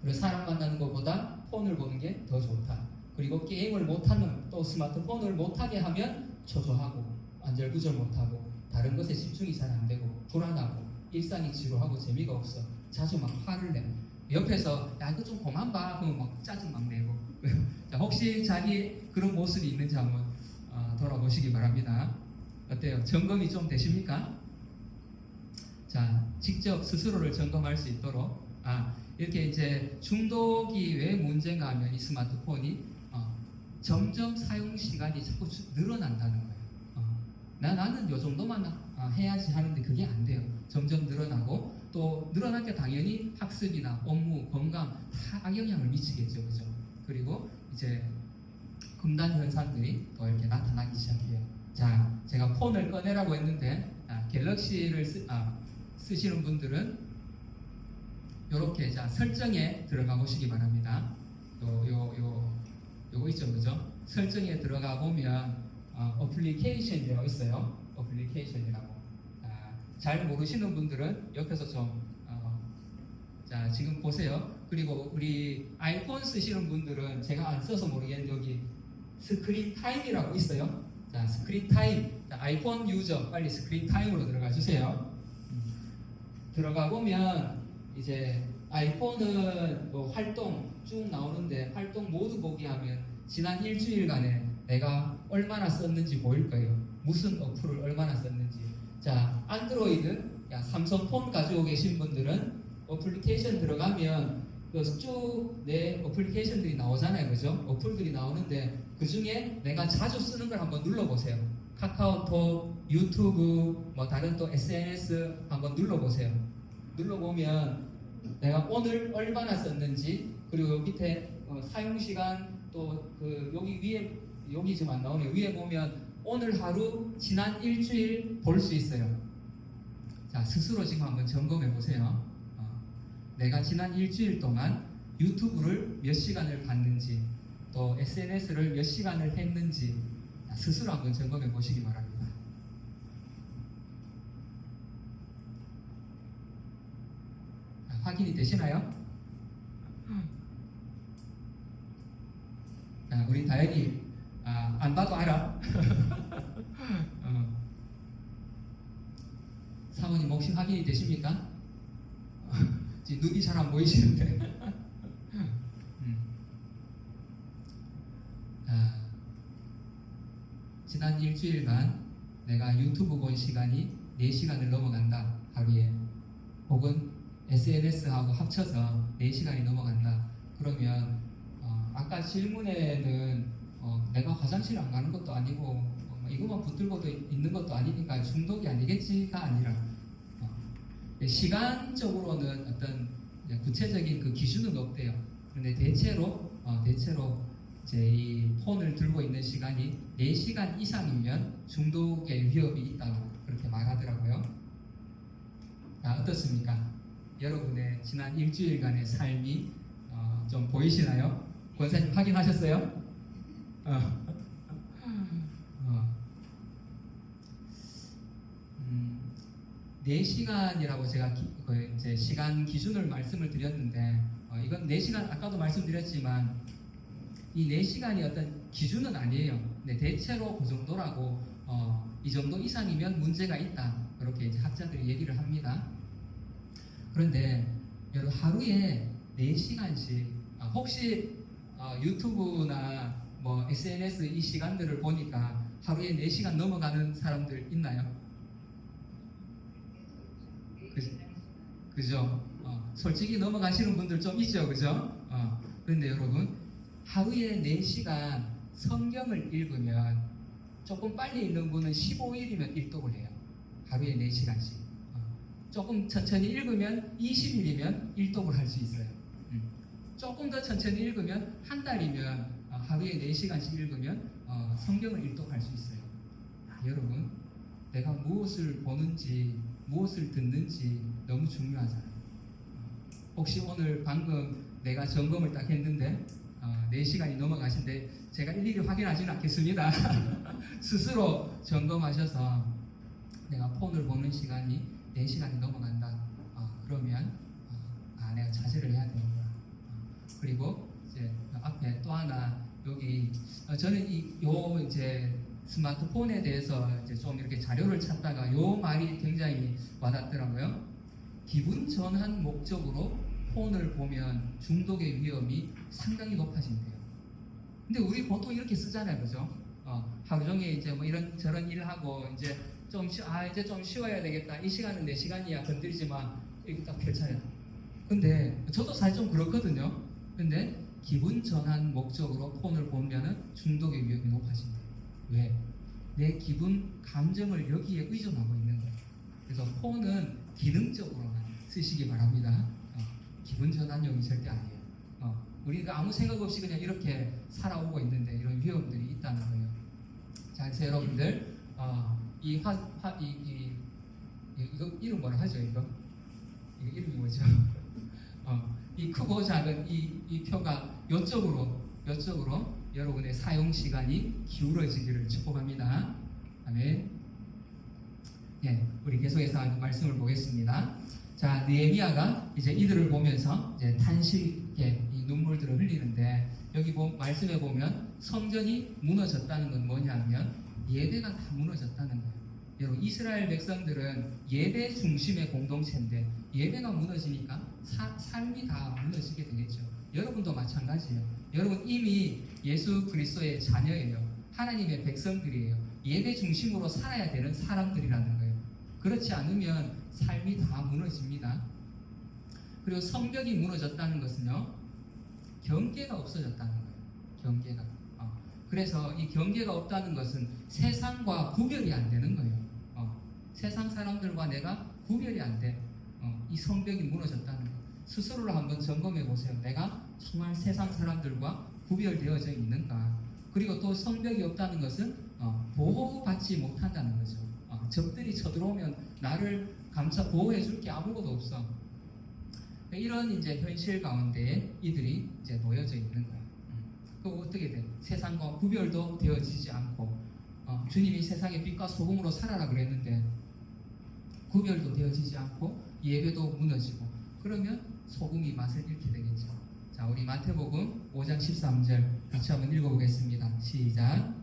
그리고 사람 만나는 것보다 폰을 보는 게 더 좋다. 그리고 게임을 못하는, 또 스마트폰을 못하게 하면 초조하고 안절부절 못하고 다른 것에 집중이 잘 안 되고 불안하고 일상이 지루하고 재미가 없어. 자주 막 화를 내. 옆에서 야 이거 좀 그만 봐 그러면 막 짜증 막 내고. 자, 혹시 자기 그런 모습이 있는지 한번 돌아보시기 바랍니다. 어때요? 점검이 좀 되십니까? 자, 직접 스스로를 점검할 수 있도록 이렇게 이제 중독이 왜 문제인가 하면 이 스마트폰이 점점 사용 시간이 자꾸 늘어난다는 거예요. 나는 요 정도만 해야지 하는데 그게 안 돼요. 점점 늘어나고, 또 늘어날 게 당연히 학습이나 업무, 건강 다 악영향을 미치겠죠, 그죠? 그리고 이제 금단 현상들이 또 이렇게 나타나기 시작해요. 자, 제가 폰을 꺼내라고 했는데 갤럭시를 쓰시는 분들은 이렇게 자 설정에 들어가 보시기 바랍니다. 요거 있죠, 그죠? 설정에 들어가 보면 어플리케이션이라고 있어요. 어플리케이션이라고. 잘 모르시는 분들은 옆에서 좀 자, 지금 보세요. 그리고 우리 아이폰 쓰시는 분들은 제가 안 써서 모르겠는데 여기 스크린 타임이라고 있어요. 자, 스크린 타임. 자, 아이폰 유저 빨리 스크린 타임으로 들어가 주세요. 들어가 보면 이제 아이폰은 뭐 활동 쭉 나오는데, 활동 모두 보기 하면 지난 일주일간에 내가 얼마나 썼는지 보일 거예요. 무슨 어플을 얼마나 썼는지. 자, 안드로이드, 삼성폰 가지고 계신 분들은 어플리케이션 들어가면 쭉 내 어플리케이션들이 나오잖아요, 그죠? 어플들이 나오는데 그 중에 내가 자주 쓰는 걸 한번 눌러보세요. 카카오톡, 유튜브, 뭐 다른 또 SNS 한번 눌러보세요. 눌러보면 내가 오늘 얼마나 썼는지, 그리고 여기 밑에 사용시간, 또 그 여기 위에, 여기 지금 안 나오네요. 위에 보면 오늘 하루, 지난 일주일 볼 수 있어요. 자, 스스로 지금 한번 점검해 보세요. 내가 지난 일주일 동안 유튜브를 몇 시간을 봤는지, 또 SNS를 몇 시간을 했는지 스스로 한번 점검해 보시기 바랍니다. 확인이 되시나요? 우리 다현이 안 봐도 알아. 사모님 혹시 확인이 되십니까? 지금 눈이 잘 안 보이시는데. 지난 일주일간 내가 유튜브 본 시간이 4시간을 넘어간다, 하루에. 혹은 SNS하고 합쳐서 4시간이 넘어간다. 그러면 아까 질문에는 내가 화장실 안 가는 것도 아니고 이것만 붙들고 있는 것도 아니니까 중독이 아니겠지가 아니라, 시간적으로는 어떤 구체적인 그 기준은 없대요. 그런데 대체로 이제 이 폰을 들고 있는 시간이 4시간 이상이면 중독의 위협이 있다고 그렇게 말하더라고요. 어떻습니까? 여러분의 지난 일주일간의 삶이 좀 보이시나요? 권사님 확인하셨어요? 4시간이라고 제가 이제 시간 기준을 말씀을 드렸는데, 이건 4시간 아까도 말씀드렸지만 이 4시간이 어떤 기준은 아니에요. 근데 대체로 그 정도라고, 이 정도 이상이면 문제가 있다, 그렇게 이제 학자들이 얘기를 합니다. 그런데 여러분, 하루에 4시간씩 혹시 유튜브나 뭐 SNS 이 시간들을 보니까 하루에 4시간 넘어가는 사람들 있나요? 그죠? 솔직히 넘어가시는 분들 좀 있죠, 그죠? 그런데 여러분, 하루에 4시간 성경을 읽으면 조금 빨리 읽는 분은 15일이면 일독을 해요. 하루에 4시간씩. 조금 천천히 읽으면 20일이면 일독을 할 수 있어요. 조금 더 천천히 읽으면 한 달이면 하루에 4시간씩 읽으면 성경을 일독할 수 있어요. 여러분, 내가 무엇을 보는지 무엇을 듣는지 너무 중요하잖아요. 혹시 오늘 방금 내가 점검을 딱 했는데 4시간이 넘어가신데 제가 일일이 확인하지는 않겠습니다. 스스로 점검하셔서 내가 폰을 보는 시간이 4시간이 넘어간다. 그러면 내가 자제를 해야 되는구나. 그리고 이제 앞에 또 하나 여기 저는 요 이제 스마트폰에 대해서 이제 좀 이렇게 자료를 찾다가 요 말이 굉장히 와닿더라고요. 기분 전환 목적으로 폰을 보면 중독의 위험이 상당히 높아진대요. 근데 우리 보통 이렇게 쓰잖아요, 그죠? 하루 종일 이제 뭐 이런 저런 일 하고 이제 이제 좀 쉬어야 되겠다. 이 시간은 내 시간이야. 건드리지 마. 이렇게 딱 펼쳐요. 근데 저도 사실 좀 그렇거든요. 근데 기분 전환 목적으로 폰을 보면은 중독의 위험이 높아진대요. 왜? 내 기분, 감정을 여기에 의존하고 있는 거예요. 그래서 폰은 기능적으로만 쓰시기 바랍니다. 기분 전환용이 절대 아니에요. 우리가 아무 생각 없이 그냥 이렇게 살아오고 있는데 이런 위험들이 있다는 거예요. 자, 그래서 여러분들 이거 이름 뭐라 하죠? 이거 이름이 뭐죠? 이 크고 작은 이 표가 이쪽으로 여러분의 사용 시간이 기울어지기를 축복합니다. 아멘. 예, 우리 계속해서 말씀을 보겠습니다. 자, 느헤미야가 이제 이들을 보면서 이제 탄식의 이 눈물들을 흘리는데 여기 말씀에 보면 성전이 무너졌다는 건 뭐냐면 예배가 다 무너졌다는 거예요. 여러분, 이스라엘 백성들은 예배 중심의 공동체인데 예배가 무너지니까 삶이 다 무너지게 되겠죠. 여러분도 마찬가지예요. 여러분 이미 예수 그리스도의 자녀예요. 하나님의 백성들이에요. 예배 중심으로 살아야 되는 사람들이라는 거예요. 그렇지 않으면 삶이 다 무너집니다. 그리고 성벽이 무너졌다는 것은요, 경계가 없어졌다는 거예요. 경계가. 그래서 이 경계가 없다는 것은 세상과 구별이 안 되는 거예요. 세상 사람들과 내가 구별이 안 돼. 이 성벽이 무너졌다는 거예요. 스스로를 한번 점검해 보세요. 내가 정말 세상 사람들과 구별되어져 있는가? 그리고 또 성벽이 없다는 것은 보호받지 못한다는 거죠. 적들이 쳐들어오면 나를 보호해 줄 게 아무것도 없어. 이런 이제 현실 가운데 이들이 이제 놓여져 있는 거예요. 그 어떻게 돼? 세상과 구별도 되어지지 않고 주님이 세상의 빛과 소금으로 살아라 그랬는데 구별도 되어지지 않고 예배도 무너지고 그러면 소금이 맛을 잃게 되겠죠. 자, 우리 마태복음 5장 13절 같이 한번 읽어보겠습니다. 시작.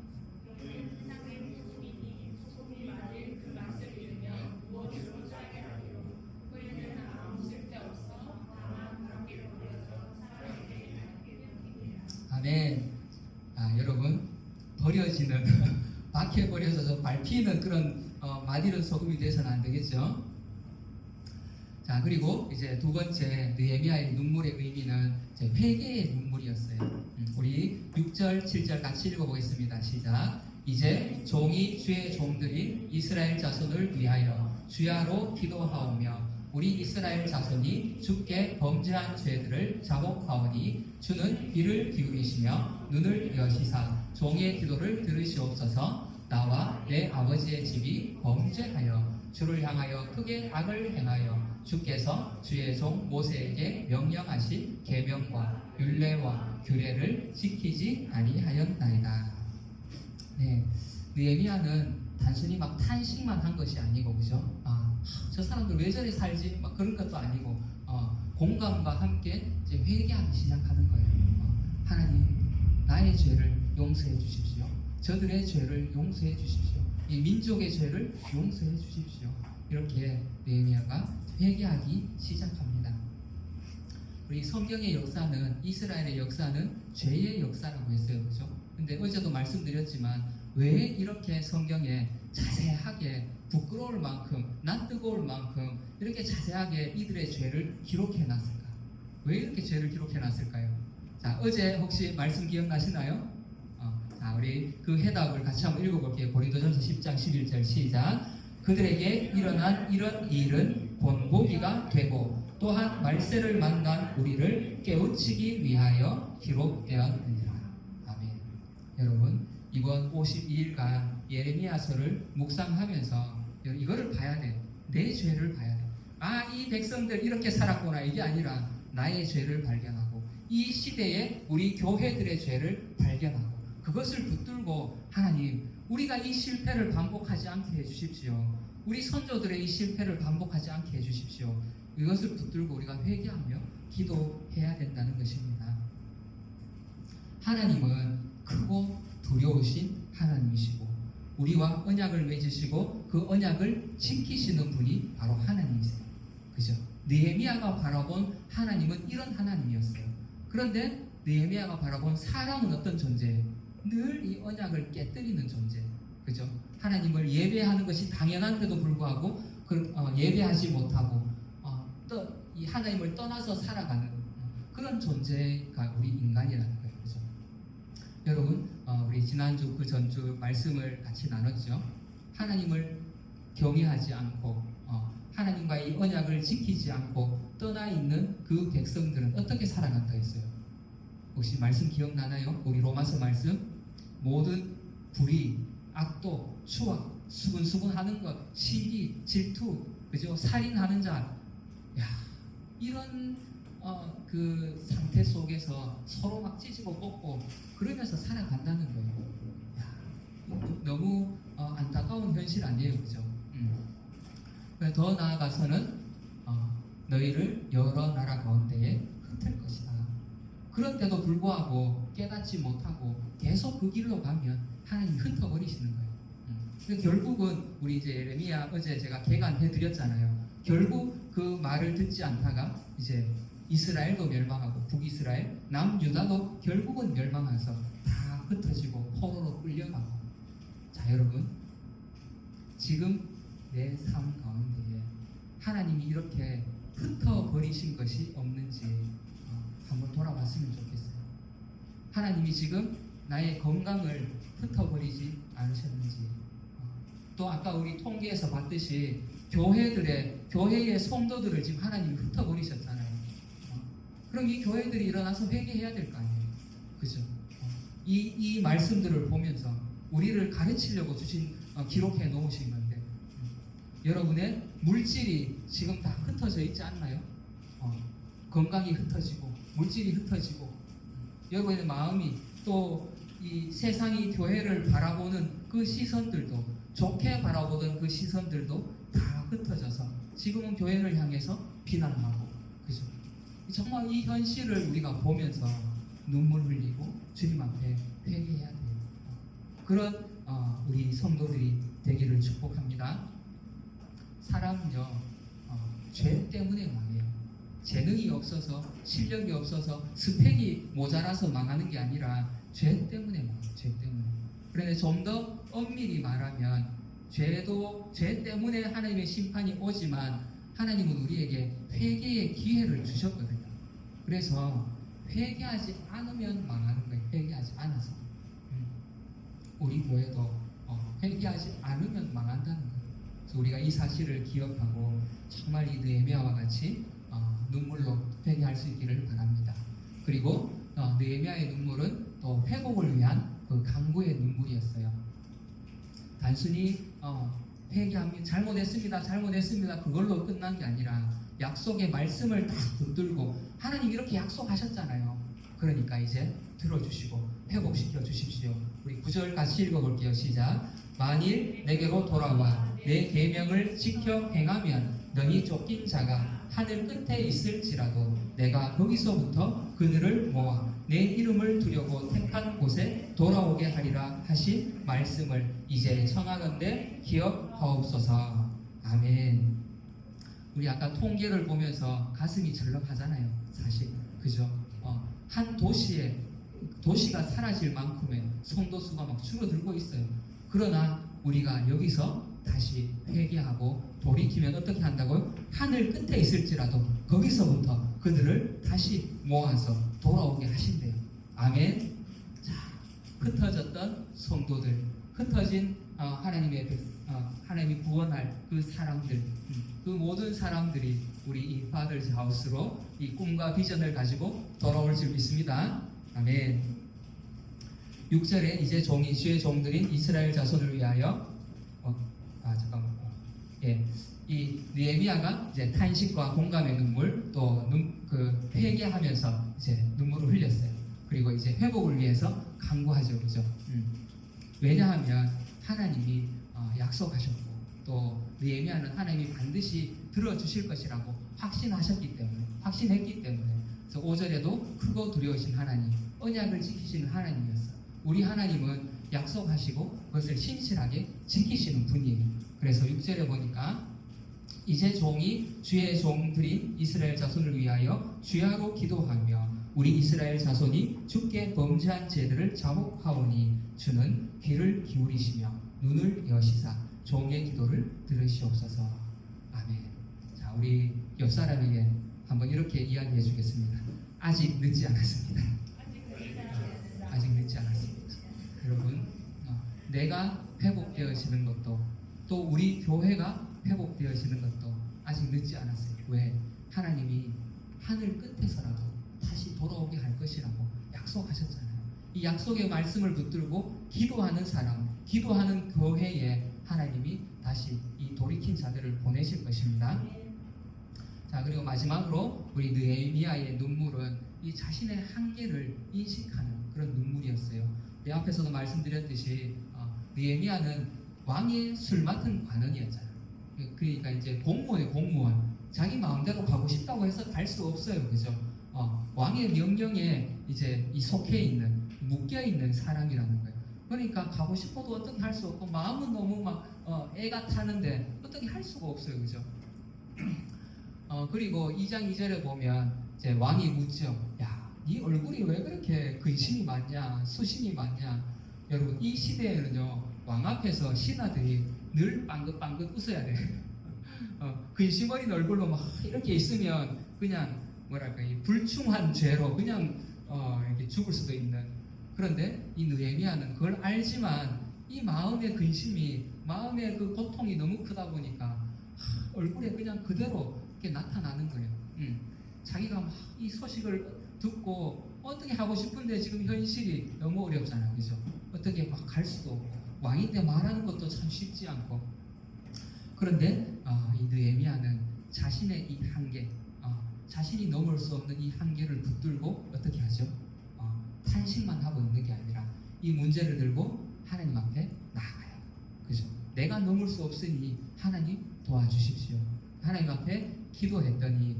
아멘. 여러분, 버려지는 박해버려서 밟히는 그런 맛있는 소금이 돼서는 안 되겠죠. 자, 그리고 이제 두 번째 느헤미야의 눈물의 의미는 이제 회개의 눈물이었어요. 우리 6절, 7절 같이 읽어보겠습니다. 시작. 이제 종이 주의 종들인 이스라엘 자손을 위하여 주야로 기도하오며 우리 이스라엘 자손이 주께 범죄한 죄들을 자복하오니 주는 귀를 기울이시며 눈을 여시사 종의 기도를 들으시옵소서. 나와 내 아버지의 집이 범죄하여 주를 향하여 크게 악을 행하여 주께서 주의 종 모세에게 명령하신 계명과 율례와 규례를 지키지 아니하였나이다. 네, 느헤미야는 단순히 막 탄식만 한 것이 아니고, 그죠? 저 사람들 왜 저리 살지? 막 그런 것도 아니고, 공감과 함께 이제 회개하기 시작하는 거예요. 하나님, 나의 죄를 용서해 주십시오. 저들의 죄를 용서해 주십시오. 이 민족의 죄를 용서해 주십시오. 이렇게 느헤미야가 회개하기 시작합니다. 우리 성경의 역사는, 이스라엘의 역사는 죄의 역사라고 했어요, 그죠? 근데 어제도 말씀드렸지만 왜 이렇게 성경에 자세하게 부끄러울 만큼 낯뜨거울 만큼 이렇게 자세하게 이들의 죄를 기록해 놨을까? 왜 이렇게 죄를 기록해 놨을까요? 자, 어제 혹시 말씀 기억나시나요? 자, 우리 그 해답을 같이 한번 읽어볼게요. 고린도전서 10장 11절 시작. 그들에게 일어난 이런 일은 본보기가 되고 또한 말세를 만난 우리를 깨우치기 위하여 기록되었느니라. 아멘. 여러분, 이번 52일간 예레미야서를 묵상하면서 이거를 봐야 돼. 내 죄를 봐야 돼. 이 백성들 이렇게 살았구나. 이게 아니라 나의 죄를 발견하고 이 시대에 우리 교회들의 죄를 발견하고 그것을 붙들고 하나님, 우리가 이 실패를 반복하지 않게 해주십시오. 우리 선조들의 이 실패를 반복하지 않게 해주십시오. 이것을 붙들고 우리가 회개하며 기도해야 된다는 것입니다. 하나님은 크고 두려우신 하나님이시고 우리와 언약을 맺으시고 그 언약을 지키시는 분이 바로 하나님이세요. 그죠? 느헤미야가 바라본 하나님은 이런 하나님이었어요. 그런데 느헤미야가 바라본 사람은 어떤 존재예요? 늘 이 언약을 깨뜨리는 존재. 그죠? 하나님을 예배하는 것이 당연한데도 불구하고 예배하지 못하고 또 이 하나님을 떠나서 살아가는 그런 존재가 우리 인간이라는 거예요. 그죠? 여러분, 우리 지난주 그 전주 말씀을 같이 나눴죠. 하나님을 경외하지 않고 하나님과의 이 언약을 지키지 않고 떠나 있는 그 백성들은 어떻게 살아간다 했어요? 혹시 말씀 기억나나요? 우리 로마서 말씀, 모든 불의, 악도, 추악, 수군수군하는 것, 시기, 질투, 그죠? 살인하는 자, 이런 그 상태 속에서 서로 막 찢고 뽑고 그러면서 살아간다는 거예요. 너무 안타까운 현실 아니에요, 그죠? 더 나아가서는 너희를 여러 나라 가운데에 흩을 것이다. 그런데도 불구하고 깨닫지 못하고 계속 그 길로 가면 하나님이 흩어버리시는 거예요. 결국은 우리 이제 예레미야 어제 제가 개간해 드렸잖아요. 결국 그 말을 듣지 않다가 이제 이스라엘도 멸망하고 북이스라엘, 남유다도 결국은 멸망해서 다 흩어지고 포로로 끌려가고. 자, 여러분, 지금 내 삶 가운데에 하나님이 이렇게 흩어버리신 것이 없는지 한번 돌아봤으면 좋겠어요. 하나님이 지금 나의 건강을 흩어버리지 않으셨는지, 또 아까 우리 통계에서 봤듯이 교회의 성도들을 지금 하나님이 흩어버리셨잖아요. 그럼 이 교회들이 일어나서 회개해야 될 거 아니에요. 그죠? 이 말씀들을 보면서 우리를 가르치려고 기록해 놓으신 건데, 여러분의 물질이 지금 다 흩어져 있지 않나요? 건강이 흩어지고 물질이 흩어지고 여러분의 마음이 또 이 세상이 교회를 바라보는 그 시선들도, 좋게 바라보던 그 시선들도 다 흩어져서 지금은 교회를 향해서 비난하고, 그죠? 정말 이 현실을 우리가 보면서 눈물 흘리고 주님 앞에 회개해야 돼요. 그런 우리 성도들이 되기를 축복합니다. 사람은요, 죄 때문에 망해요. 재능이 없어서, 실력이 없어서, 스펙이 모자라서 망하는 게 아니라 죄 때문에 망해요. 죄 때문에. 그런데 좀 더 엄밀히 말하면 죄 때문에 하나님의 심판이 오지만 하나님은 우리에게 회개의 기회를 주셨거든요. 그래서 회개하지 않으면 망하는 거예요. 회개하지 않아서. 우리 교회도 회개하지 않으면 망한다는 거예요. 그래서 우리가 이 사실을 기억하고 정말 이 느헤미야와 같이 눈물로 회개할 수 있기를 바랍니다. 그리고 느헤미야의 눈물은 또 회복을 위한 그 간구의 눈물이었어요. 단순히 회개하면 잘못했습니다 그걸로 끝난 게 아니라 약속의 말씀을 다 붙들고 하나님 이렇게 약속하셨잖아요. 그러니까 이제 들어주시고 회복시켜 주십시오. 우리 9절 같이 읽어볼게요. 시작. 만일 내게로 돌아와 내 계명을 지켜 행하면 너희 쫓긴 자가 하늘 끝에 있을지라도 내가 거기서부터 그들을 모아 내 이름을 두려고 택한 곳에 돌아오게 하리라 하신 말씀을 이제 청하건대 기억하옵소서. 아멘. 우리 아까 통계를 보면서 가슴이 절렁하잖아요. 사실 그죠? 한 도시에 도시가 사라질 만큼의 성도 수가 막 줄어들고 있어요. 그러나 우리가 여기서 다시 회개하고 돌이키면 어떻게 한다고요? 하늘 끝에 있을지라도 거기서부터 그들을 다시 모아서 돌아오게 하신대요. 아멘. 자, 흩어졌던 성도들, 흩어진 하나님이 구원할 그 사람들, 그 모든 사람들이 우리 이 파더스 하우스로 이 꿈과 비전을 가지고 돌아올 줄 믿습니다. 아멘. 6절에 이제 주의 종들인 이스라엘 자손을 위하여 이 느헤미야가 이제 탄식과 공감의 눈물 또 회개하면서 이제 눈물을 흘렸어요. 그리고 이제 회복을 위해서 간구하죠, 그죠? 왜냐하면 하나님이 약속하셨고 또 느헤미야는 하나님이 반드시 들어주실 것이라고 확신했기 때문에 그래서 5절에도 크고 두려우신 하나님, 언약을 지키시는 하나님이었어요. 우리 하나님은 약속하시고 그것을 신실하게 지키시는 분이에요. 그래서 6절에 보니까 이제 종이 주의 종들인 이스라엘 자손을 위하여 주야로 기도하며 우리 이스라엘 자손이 주께 범죄한 죄들을 자복하오니 주는 귀를 기울이시며 눈을 여시사 종의 기도를 들으시옵소서. 아멘. 자, 우리 옆 사람에게 한번 이렇게 이야기해 주겠습니다. 아직 늦지 않았습니다. 아직 늦지 않았습니다. 여러분, 내가 회복되어지는 것도 또 우리 교회가 회복되어지는 것도 아직 늦지 않았어요. 왜? 하나님이 하늘 끝에서라도 다시 돌아오게 할 것이라고 약속하셨잖아요. 이 약속의 말씀을 붙들고 기도하는 사람, 기도하는 교회에 하나님이 다시 이 돌이킨 자들을 보내실 것입니다. 자, 그리고 마지막으로 우리 느헤미야의 눈물은 이 자신의 한계를 인식하는 그런 눈물이었어요. 내 앞에서도 말씀드렸듯이 느헤미야는 왕의 술 맡은 관원이었잖아요. 그러니까 이제 공무원. 자기 마음대로 가고 싶다고 해서 갈 수 없어요, 그죠? 왕의 명령에 이제 속해 있는, 묶여 있는 사람이라는 거예요. 그러니까 가고 싶어도 어떻게 할 수 없고 마음은 너무 막 애가 타는데 어떻게 할 수가 없어요, 그죠? 그리고 2장 2절에 보면 이제 왕이 묻죠. 야, 네 얼굴이 왜 그렇게 근심이 많냐, 수심이 많냐? 여러분, 이 시대에는요, 왕 앞에서 신하들이 늘 빵긋빵긋 웃어야 돼요. 근심 어린 얼굴로 막 이렇게 있으면 그냥 뭐랄까, 이 불충한 죄로 그냥 이렇게 죽을 수도 있는. 그런데 이 느헤미야는 그걸 알지만 이 마음의 근심이, 마음의 그 고통이 너무 크다 보니까 얼굴에 그냥 그대로 이렇게 나타나는 거예요. 자기가 막 이 소식을 듣고 어떻게 하고 싶은데 지금 현실이 너무 어렵잖아요, 그죠? 어떻게 막 갈 수도 없고 왕인데 말하는 것도 참 쉽지 않고. 그런데 이 느헤미야는 자신의 이 한계, 자신이 넘을 수 없는 이 한계를 붙들고 어떻게 하죠? 탄식만 하고 있는 게 아니라 이 문제를 들고 하나님 앞에 나아가요. 그죠? 내가 넘을 수 없으니 하나님 도와주십시오. 하나님 앞에 기도했더니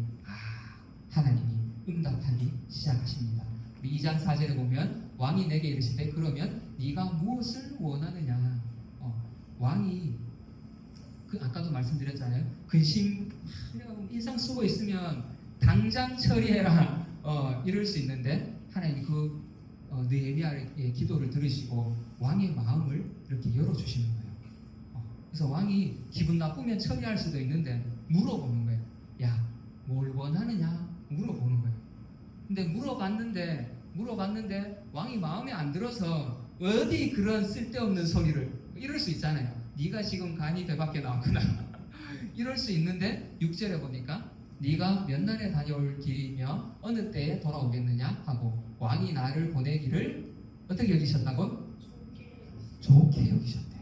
하나님이 응답하기 시작하십니다. 2장 4절에 보면 왕이 내게 이르시되 그러면 네가 무엇을 원하느냐? 왕이 아까도 말씀드렸잖아요. 근심 인상 쓰고 있으면 당장 처리해라 이럴 수 있는데 하나님이 그 느헤미야의 기도를 들으시고 왕의 마음을 이렇게 열어주시는 거예요. 그래서 왕이 기분 나쁘면 처리할 수도 있는데 물어보는 거예요. 야, 뭘 원하느냐? 물어보는 거예요. 근데 물어봤는데 왕이 마음에 안 들어서 어디 그런 쓸데없는 소리를, 이럴 수 있잖아요. 네가 지금 간이 배 밖에 나왔구나 이럴 수 있는데 6절에 보니까 네가 몇 날에 다녀올 길이며 어느 때에 돌아오겠느냐 하고 왕이 나를 보내기를 어떻게 여기셨다고? 좋게 여기셨대.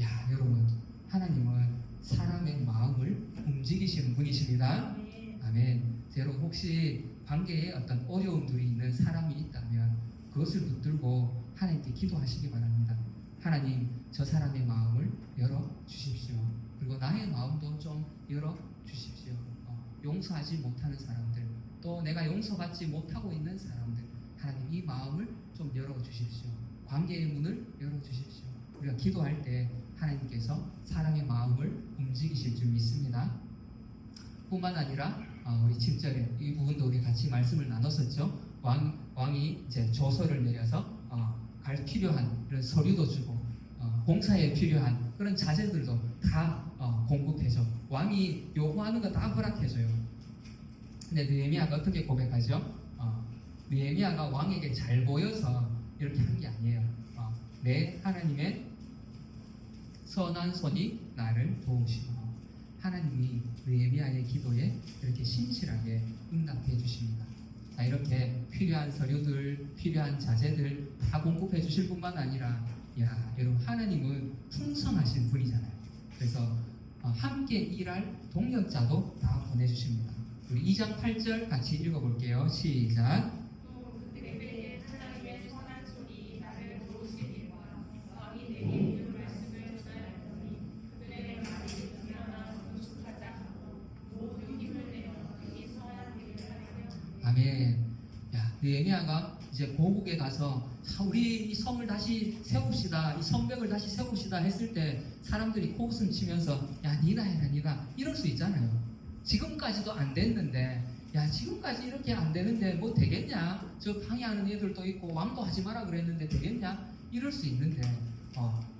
야, 여러분, 하나님은 사람의 마음을 움직이시는 분이십니다. 아멘. 여러분, 혹시 관계에 어떤 어려움들이 있는 사람이 있다면 그것을 붙들고 하나님께 기도하시기 바랍니다. 하나님, 저 사람의 마음을 열어주십시오. 그리고 나의 마음도 좀 열어주십시오. 용서하지 못하는 사람들, 또 내가 용서받지 못하고 있는 사람들, 하나님 이 마음을 좀 열어주십시오. 관계의 문을 열어주십시오. 우리가 기도할 때 하나님께서 사람의 마음을 움직이실 줄 믿습니다. 뿐만 아니라 우리 7절에 이 부분도 우리 같이 말씀을 나눴었죠. 왕이 이제 조서를 내려서 갈 필요한 그런 서류도 주고 공사에 필요한 그런 자재들도 다 공급해줘. 왕이 요구하는 거 다 허락해줘요. 근데 느헤미야가 어떻게 고백하죠? 느헤미야가 왕에게 잘 보여서 이렇게 한 게 아니에요. 내 하나님의 선한 손이 나를 도우시고 하나님이 느헤미야의 기도에 이렇게 신실하게 응답해 주십니다. 자, 이렇게 필요한 서류들, 필요한 자재들 다 공급해 주실 뿐만 아니라 여러분 하나님은 풍성하신 분이잖아요. 그래서 함께 일할 동력자도 다 보내주십니다. 우리 2장 8절 같이 읽어볼게요. 시작. 또 그때에 하나님의 선한 손이 나를 도우시니와 왕이 내게 이런 말씀을 전하였더니 그들의 말이 일어나 건축하자 하고 모든 힘을 내어 이 선한 일을 하려며. 아멘. 느헤미야가 이제 고국에 가서 우리 이 성을 다시 세웁시다, 이 성벽을 다시 세웁시다 했을 때 사람들이 코웃음 치면서 니나 해라 니나 이럴 수 있잖아요. 지금까지도 안 됐는데 지금까지 이렇게 안 되는데 뭐 되겠냐, 저 방해하는 애들도 있고 왕도 하지 마라 그랬는데 되겠냐 이럴 수 있는데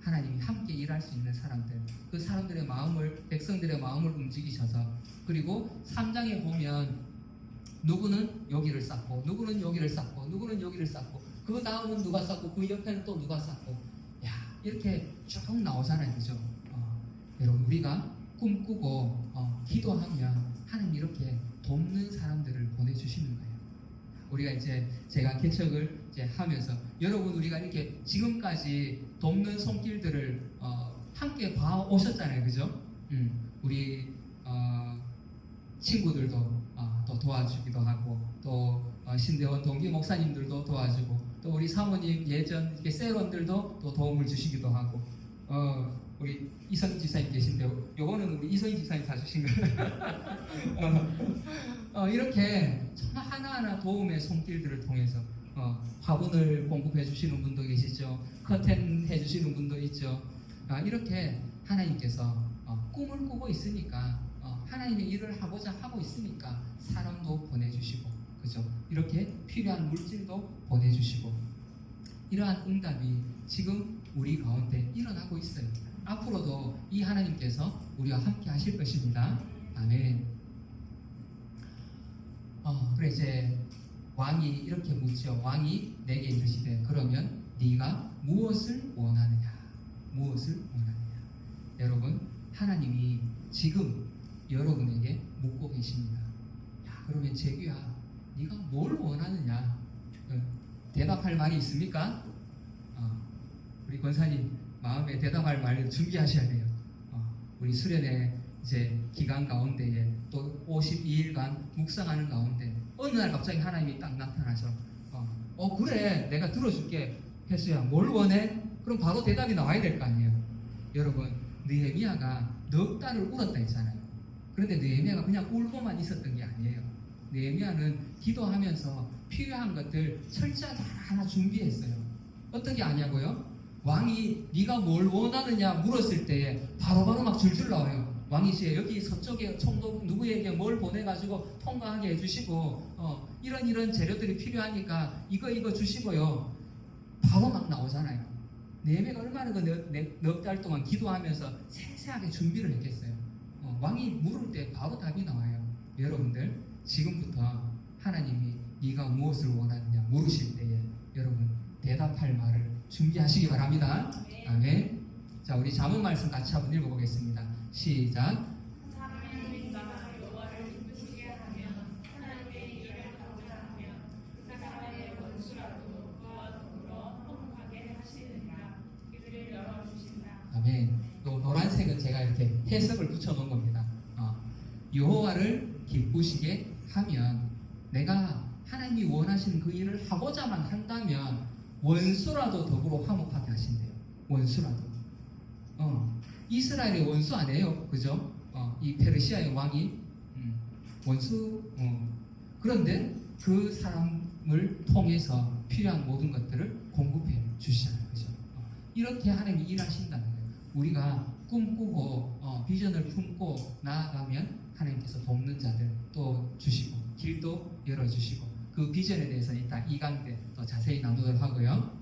하나님이 함께 일할 수 있는 사람들, 그 사람들의 마음을, 백성들의 마음을 움직이셔서, 그리고 3장에 보면 누구는 여기를 쌓고 누구는 여기를 쌓고 누구는 여기를 쌓고 그 다음은 누가 쌓고 그 옆에는 또 누가 쌓고 이렇게 쭉 나오잖아요. 그죠? 여러분 우리가 꿈꾸고 기도하면 하나님 이렇게 돕는 사람들을 보내주시는 거예요. 우리가 이제 제가 개척을 이제 하면서 여러분 우리가 이렇게 지금까지 돕는 손길들을 함께 봐오셨잖아요. 그죠? 우리 친구들도 또 도와주기도 하고 또 신대원 동기 목사님들도 도와주고 또 우리 사모님 예전 이렇게 세론들도 또 도움을 주시기도 하고 우리 이성희 지사님 계신데 요거는 우리 이성희 지사님 사주신 거예요. 이렇게 정말 하나하나 도움의 손길들을 통해서 화분을 공급해 주시는 분도 계시죠. 커튼 해 주시는 분도 있죠. 이렇게 하나님께서 꿈을 꾸고 있으니까 하나님의 일을 하고자 하고 있으니까 사람도 보내주시고, 그죠? 이렇게 필요한 물질도 보내주시고, 이러한 응답이 지금 우리 가운데 일어나고 있어요. 앞으로도 이 하나님께서 우리와 함께 하실 것입니다. 아멘. 그래 이제 왕이 이렇게 묻죠. 왕이 내게 이르시되 그러면 네가 무엇을 원하느냐? 무엇을 원하느냐? 여러분 하나님이 지금 여러분에게 묻고 계십니다. 그러면 재규야, 네가 뭘 원하느냐? 대답할 말이 있습니까? 우리 권사님 마음에 대답할 말을 준비하셔야 돼요. 우리 수련회 이제 기간 가운데에 또 52일간 묵상하는 가운데 어느 날 갑자기 하나님이 딱 나타나서 그래 내가 들어줄게 혜수야 뭘 원해? 그럼 바로 대답이 나와야 될 거 아니에요. 여러분 느헤미야가 넉 달을 울었다 했잖아요. 그런데 느헤미야가 그냥 울고만 있었던 게 아니에요. 느헤미야는 기도하면서 필요한 것들 철저하게 하나 준비했어요. 어떻게 아냐고요? 왕이 네가 뭘 원하느냐 물었을 때에 바로바로 막 줄줄 나와요. 왕이 이제 여기 서쪽에 총독 누구에게 뭘 보내가지고 통과하게 해주시고 이런 재료들이 필요하니까 이거 주시고요. 바로 막 나오잖아요. 느헤미야가 얼마나 넉 달 동안 기도하면서 세세하게 준비를 했겠어요. 왕이 물을 때 바로 답이 나와요. 여러분들 지금부터 하나님이 네가 무엇을 원하느냐 물으실 때에 여러분 대답할 말을 준비하시기 바랍니다. 아멘. 자 우리 잠언 말씀 같이 한번 읽어보겠습니다. 시작. 사람의 나가 여호와를 기쁘시게 하면 하나님의 일을 하고자 하면 그 사람의 원수라도 그와 더불어 화목하게 하시느니라. 길을 열어주신다. 아멘. 또 노란색은 제가 이렇게 해석을 붙여놓은 겁니다. 여호와를 기쁘시게 하면 내가 하나님이 원하시는 그 일을 하고자만 한다면 원수라도 더불어 화목하게 하신대요. 원수라도. 이스라엘의 원수 아니에요. 그죠? 이 페르시아의 왕이 원수. 그런데 그 사람을 통해서 필요한 모든 것들을 공급해 주시잖아요. 그죠? 이렇게 하나님이 일하신다는 거예요. 우리가 꿈꾸고 비전을 품고 나아가면 하나님께서 돕는 자들 또 주시고 길도 열어주시고 그 비전에 대해서는 이따 2강 때 또 자세히 나누도록 하고요.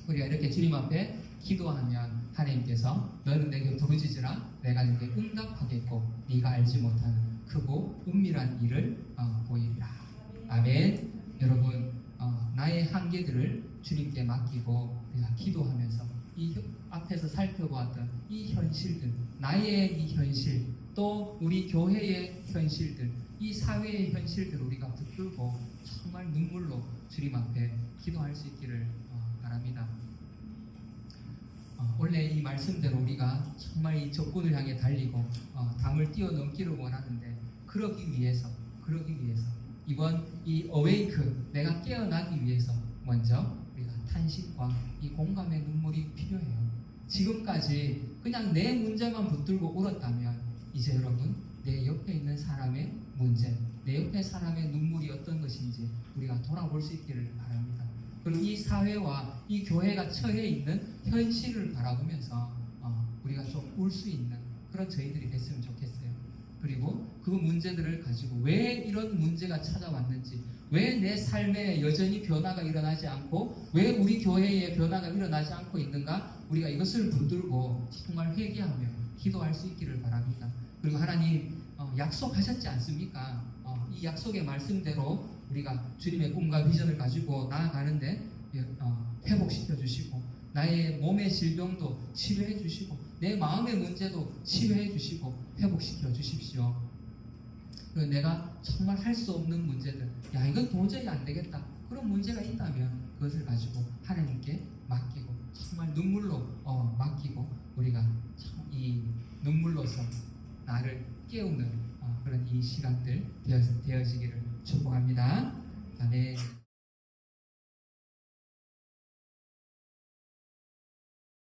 우리가 이렇게 주님 앞에 기도하면 하나님께서 너는 내게 부르짖으라 내가 네게 응답하겠고 네가 알지 못하는 크고 은밀한 일을 보이리라. 아멘. 여러분 나의 한계들을 주님께 맡기고 우리가 기도하면서 이 앞에서 살펴보았던 이 현실들, 나의 이 현실, 또 우리 교회의 현실들, 이 사회의 현실들을 우리가 붙들고 정말 눈물로 주님 앞에 기도할 수 있기를 바랍니다. 원래 이 말씀대로 우리가 정말 이 적군을 향해 달리고 담을 뛰어넘기를 원하는데 그러기 위해서 이번 이 어웨이크 내가 깨어나기 위해서 먼저 우리가 탄식과 이 공감의 눈물이 필요해요. 지금까지 그냥 내 문제만 붙들고 울었다면 이제 여러분 내 옆에 있는 사람의 문제, 내 옆에 사람의 눈물이 어떤 것인지 우리가 돌아볼 수 있기를 바랍니다. 그리고 이 사회와 이 교회가 처해 있는 현실을 바라보면서 우리가 좀 울 수 있는 그런 저희들이 됐으면 좋겠어요. 그리고 그 문제들을 가지고 왜 이런 문제가 찾아왔는지, 왜 내 삶에 여전히 변화가 일어나지 않고 왜 우리 교회에 변화가 일어나지 않고 있는가, 우리가 이것을 붙들고 정말 회개하며 기도할 수 있기를 바랍니다. 그리고 하나님 약속하셨지 않습니까? 이 약속의 말씀대로 우리가 주님의 꿈과 비전을 가지고 나아가는데 회복시켜 주시고 나의 몸의 질병도 치료해 주시고 내 마음의 문제도 치료해 주시고 회복시켜 주십시오. 내가 정말 할 수 없는 문제들, 야 이건 도저히 안 되겠다, 그런 문제가 있다면 그것을 가지고 하나님께 맡기고 정말 눈물로 맡기고 우리가 이 눈물로서 나를 깨우는 그런 이 시간들 되어지기를 축복합니다. 아멘.